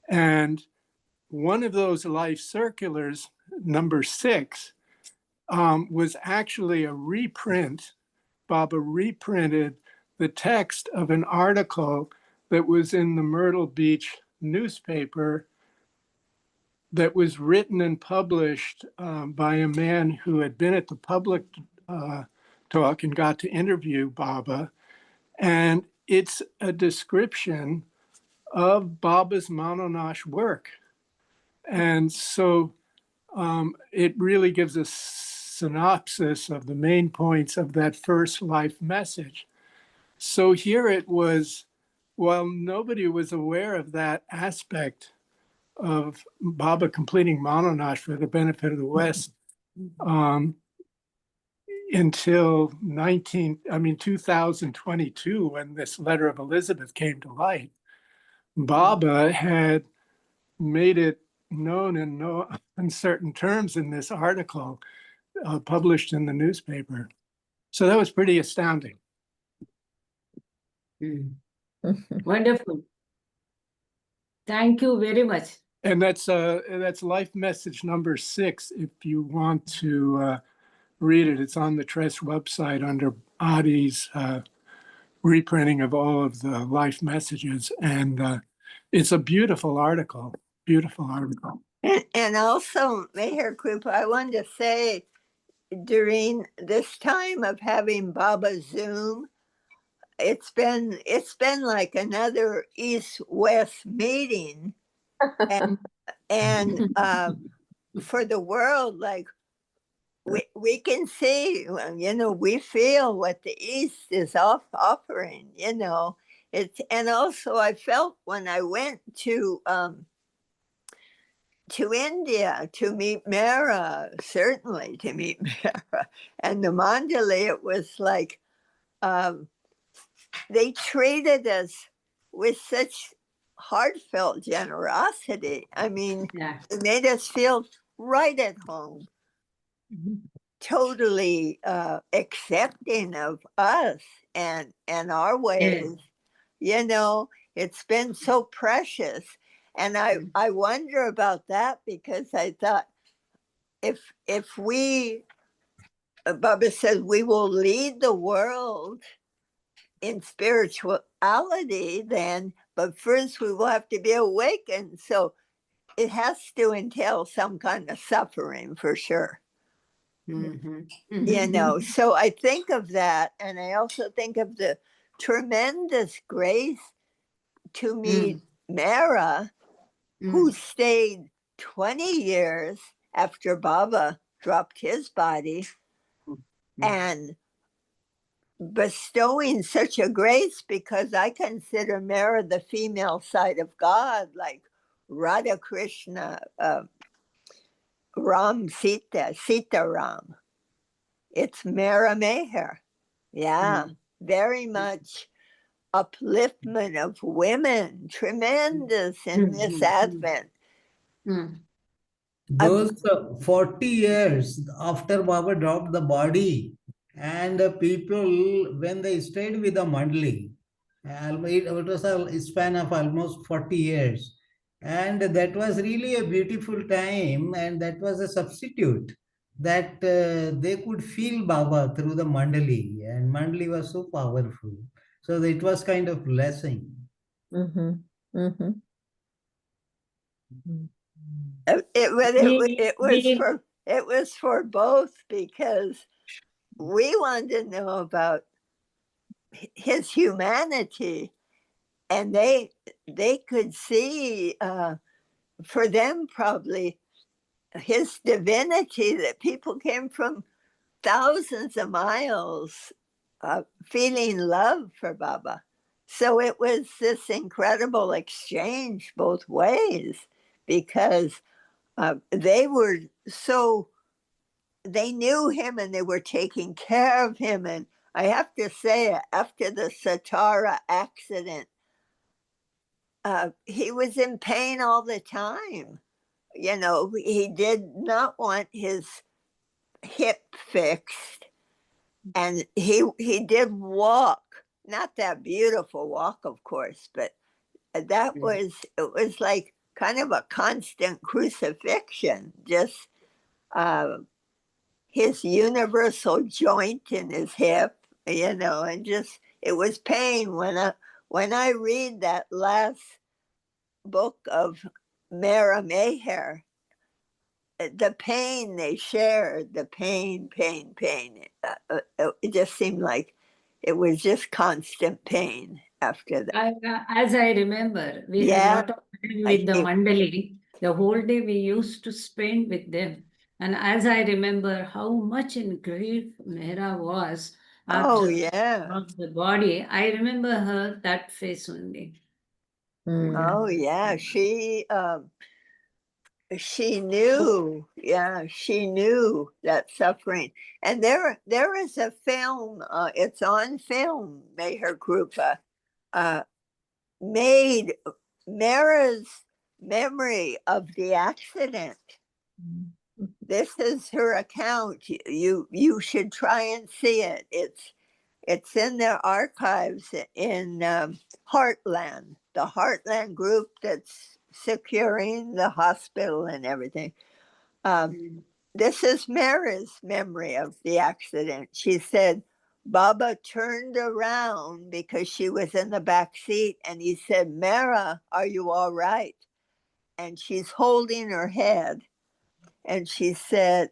And one of those life circulars, number 6, was actually a reprint. Baba reprinted the text of an article that was in the Myrtle Beach newspaper that was written and published by a man who had been at the public talk and got to interview Baba. And it's a description of Baba's Manonash work. And so it really gives a synopsis of the main points of that first life message. So here it was, while nobody was aware of that aspect of Baba completing Manonash for the benefit of the West until 2022, when this letter of Elizabeth came to light. Baba had made it known in no uncertain terms in this article published in the newspaper. So that was pretty astounding. Wonderful. Thank you very much. And that's life message number 6. If you want to read it, it's on the Trust website under Adi's reprinting of all of the life messages. And it's a beautiful article, beautiful article. And also, Meherkrupa, I wanted to say, during this time of having Baba Zoom, it's been like another East-West meeting, and for the world, like we can see, we feel what the East is offering, It's, and also I felt when I went to India to meet Mara, certainly to meet Mara, and the Mandali, it was like um, they treated us with such heartfelt generosity. I mean, Yeah. it made us feel right at home, totally accepting of us and our ways. It's been so precious. And I wonder about that because I thought if we, Baba says, we will lead the world in spirituality then, but first we will have to be awakened. So it has to entail some kind of suffering for sure. So I think of that, and I also think of the tremendous grace to meet Mara, who stayed 20 years after Baba dropped his body, and bestowing such a grace, because I consider Mara the female side of God, like Radha Krishna, Ram Sita Ram. It's Mara Meher. Yeah, very much upliftment of women, tremendous in this Advent. Those 40 years after Baba dropped the body, and people, when they stayed with the Mandali, it was a span of almost 40 years. And that was really a beautiful time, and that was a substitute that they could feel Baba through the Mandali, and Mandali was so powerful. So it was kind of blessing. Mm-hmm. Mm-hmm. It was for both, because we wanted to know about his humanity, and they could see for them probably his divinity, that people came from thousands of miles feeling love for Baba. So it was this incredible exchange both ways, because they were so, they knew him and they were taking care of him. And I have to say, after the Satara accident, he was in pain all the time. He did not want his hip fixed, and he did walk, not that beautiful walk, of course, but that was, it was like kind of a constant crucifixion, just his universal joint in his hip, and just, it was pain. When I read that last book of Mara Meher, the pain they shared, the pain. It just seemed like it was just constant pain after that. As I remember, we had a lot of time with the Mandali. The whole day we used to spend with them. And as I remember how much in grief Mehra was after the body, I remember her that face only. Oh yeah, she knew, she knew that suffering. And there is a film, it's on film, Meherkrupa, made Mara's memory of the accident. This is her account. You should try and see it. It's in their archives in Heartland, the Heartland group that's securing the hospital and everything. This is Mara's memory of the accident. She said, Baba turned around because she was in the back seat, and he said, Mara, are you all right? And she's holding her head. And she said,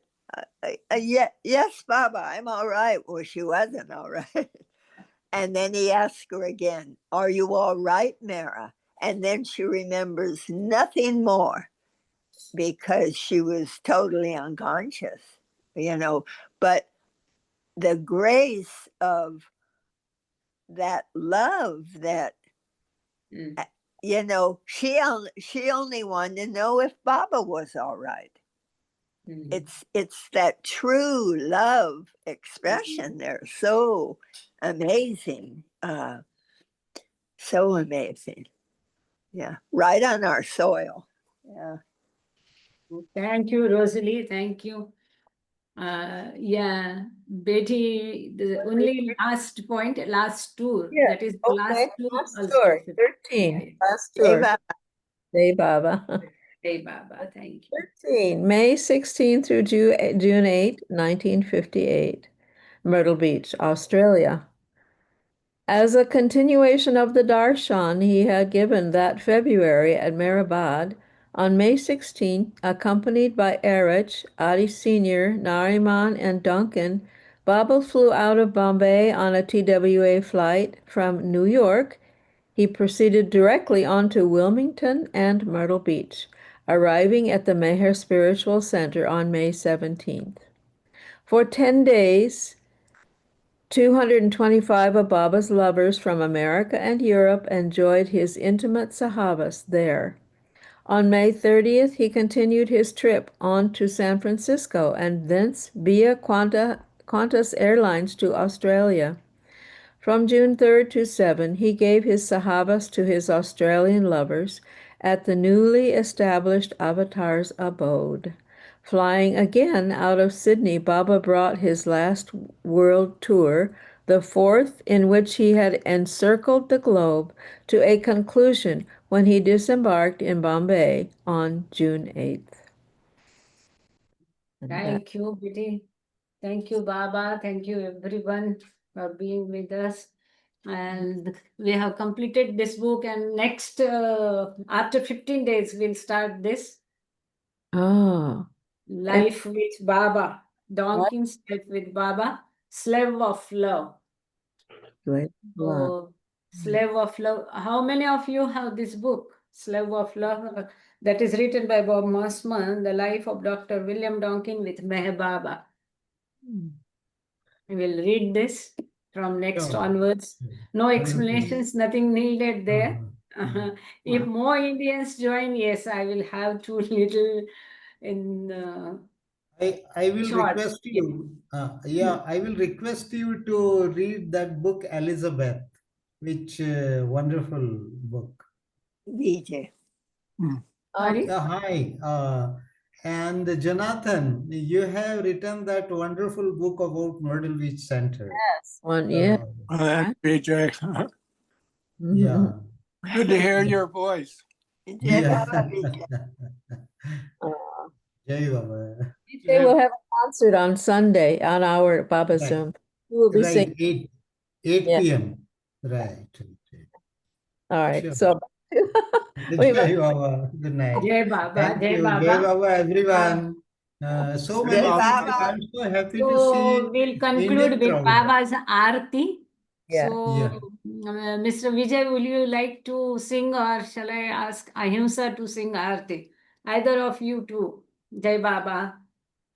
yes, Baba, I'm all right. Well, she wasn't all right. And then he asked her again, are you all right, Mara? And then she remembers nothing more, because she was totally unconscious. you know, but the grace of that love that, Mm. you know, she only wanted to know if Baba was all right. Mm. It's that true love expression there. So amazing. So amazing. Yeah. Right on our soil. Yeah. Thank you, Rosalie. Thank you. Yeah, Betty, the only last point, last tour. Yeah. That is the last Okay, tour last also. tour, Yeah, 13, yeah. last Hey, tour. Baba. Jai Baba. Hey, Baba, thank you. 13, May 16 through June 8, 1958, Myrtle Beach, Australia. As a continuation of the darshan he had given that February at Meherabad, on May 16, accompanied by Erich, Adi Sr., Nariman, and Duncan, Baba flew out of Bombay on a TWA flight from New York. He proceeded directly on to Wilmington and Myrtle Beach, arriving at the Meher Spiritual Center on May 17th. For 10 days, 225 of Baba's lovers from America and Europe enjoyed his intimate sahavas there. On May 30th, he continued his trip on to San Francisco and thence via Qantas Airlines to Australia. From June 3rd to 7, he gave his sahavas to his Australian lovers at the newly established Avatar's abode. Flying again out of Sydney, Baba brought his last world tour, the fourth in which he had encircled the globe, to a conclusion when he disembarked in Bombay on June 8th. Thank you, Betty. Thank you, Baba. Thank you, everyone, for being with us. And we have completed this book, and next, after 15 days, we'll start this Oh, Life with Baba, Donkin's Life with Baba, Slave of Love. great. So, Slave of Love. How many of you have this book, Slave of Love, that is written by Bob Mossman, The Life of Dr. William Donkin with Meher Baba? We will read this from next Sure. onwards. No explanations, nothing needed there. If more Indians join, yes, I will have too little in I will short. request you, I will request you to read that book, Elizabeth, which wonderful book. VJ. Sorry? Yeah, hi. And Jonathan, you have written that wonderful book about Myrtle Beach Center. Yes, one, yeah. Well, that's BJ. Yeah. Good to hear your voice. Jai Yeah. Baba, VJ. Jai Baba. They will have a concert on Sunday on our Baba Right. Zoom. We will be Right, singing. 8 Yeah. p.m. Right. All right. Sure. So Jai Baba. Good night. Jai Baba, Thank Jai you. Jai Baba. Baba, everyone. So Jai many Jai Baba. people. Baba. I'm so happy to So see we'll conclude Indian with crowd. Baba's Aarti. Yeah. So, Mr. Vijay, will you like to sing, or shall I ask Ahimsa to sing Aarti? Either of you two. Jai Baba.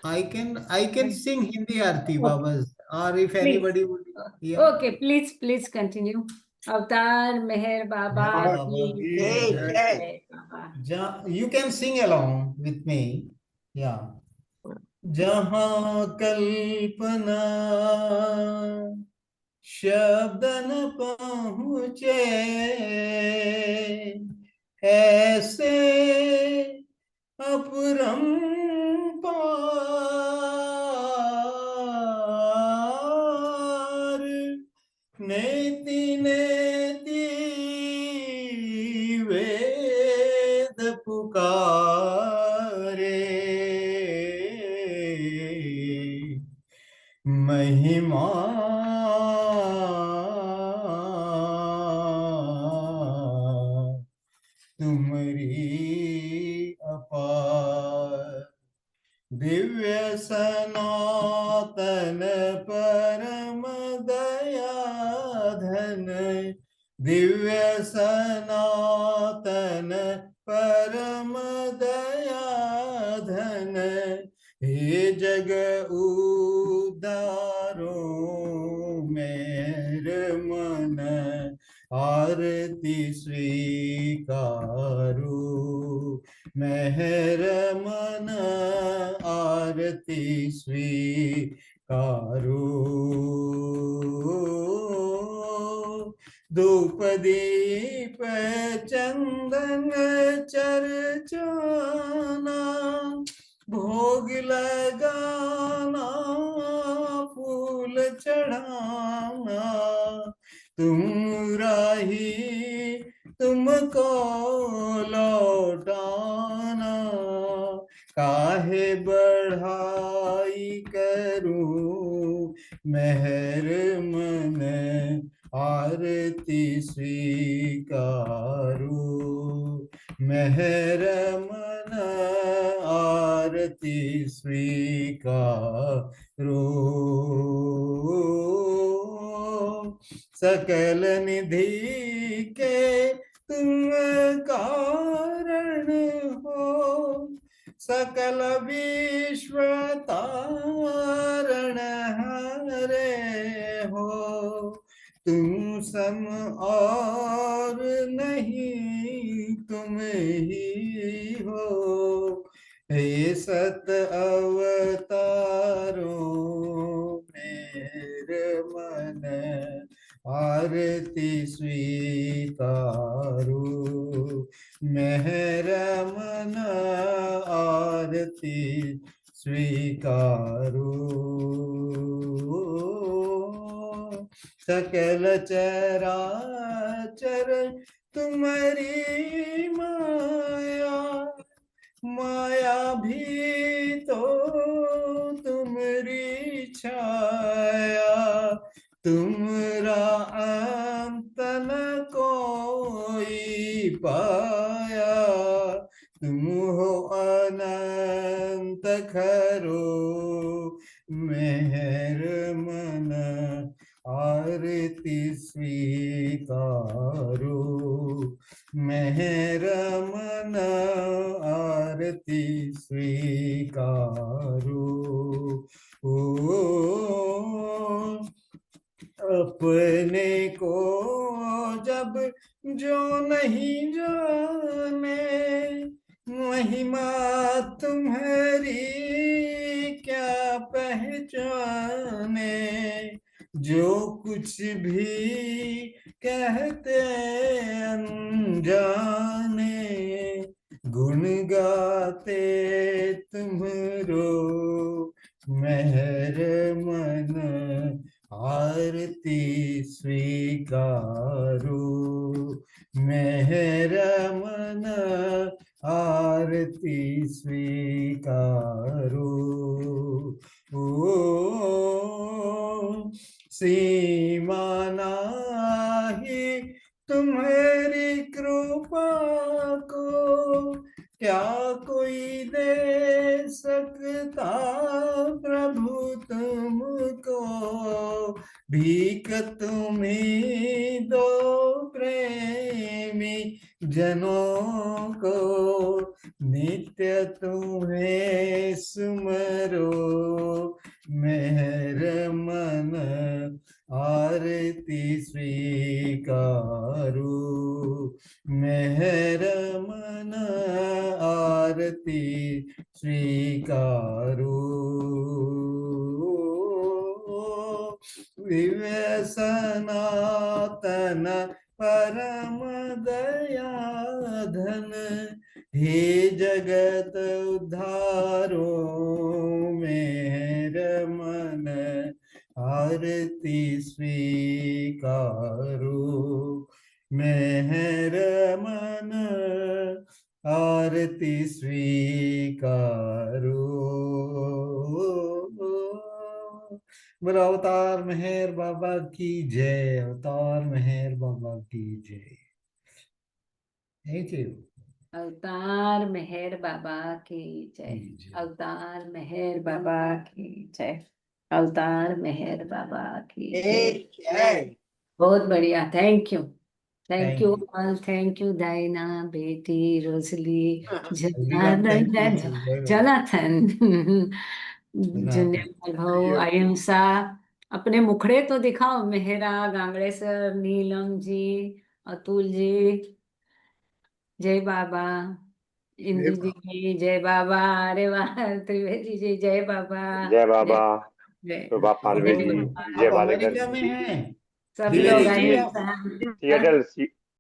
I can sing Hindi Aarti Okay, Babas, or if please. anybody would. Yeah. Okay, please continue. Avatar Meher Baba Meher Baba ki ki Jai, jai. Jai. Jai Baba. You can sing along with me. Yeah. जहाँ कल्पना शब्द न पहुँचे ऐसे अपरंपार नेति नेति वेद पुकारे महिमा तुम्हारी अपार दिव्य सनातन परम दयाधन दिव्य सनातन परम दयाधन हे जय जग उदारो मेरे मन आरती स्वीकारो मेहर मन आरती स्वीकारो धूप दीप चंदन चर्चाना भोग लगाना फूल चढ़ाना तुम राही तुमको लौटाना काहे बढ़ाई करूं मेहर मन आरती स्वीकारो मेहर मन आरती स्वीकारो सकल निधि के तुम कारण हो सकल विश्व तारण हरे हो तुम सम और नहीं तुम ही हो हे सत अवतारों मेरे मन आरती स्वीकारो मेहर मन आरती स्वीकारो सकल चराचर तुम्हारी माया माया भी तो तुम्हारी छाया तुमरा अंत न कोई पाया तुम हो अनंत खरो मेहर मन आरती स्वीकारो मेहर मन आरती स्वीकारो ओ अपने को जब जो नहीं जाने महिमा तुम्हारी क्या पहचाने जो कुछ भी कहते अनजाने गुण गाते तुम्हारो मेहर मन आरती स्वीकारो मेहर मन आरती स्वीकारो ओ सीमा नाही तुम्हारी कृपा को क्या कोई दे सकता प्रभु तुमको भीख तुम्हें दो प्रेमी जनों को नित्य तुम्हें सुमरो मेहर मन आरती स्वीकारो मेहर मन आरती स्वीकारो दिव्य सनातन परम दया धन हे जगत उद्धारो मेहर मन आरती स्वीकारो मेहर मन आरती स्वीकारो बोलो अवतार मेहर बाबा की जय अवतार मेहर बाबा की जय थैंक यू अवतार मेहर बाबा की जय जय। अवतार मेहर बाबा की जय अवतार मेहर बाबा की जय जय बहुत बढ़िया thank you Thank you you. All thank you Diana बेटी Rosalie Everyone, thank you. Bye bye. Jonathan धन्यवाद भाऊ अहिंसा अपने मुखड़े तो दिखाओ मेहरा गांगड़े सर नीलम जी अतुल जी जय बाबा इंदु जी की जय बाबा अरे वाह त्रिवेदी जी जय बाबा जय बाबा जय कृपा पालवे जय जी बाबा जय आप बालेकर अमेरिका में जी हैं सब जी लोग जी अहिंसा सिएटल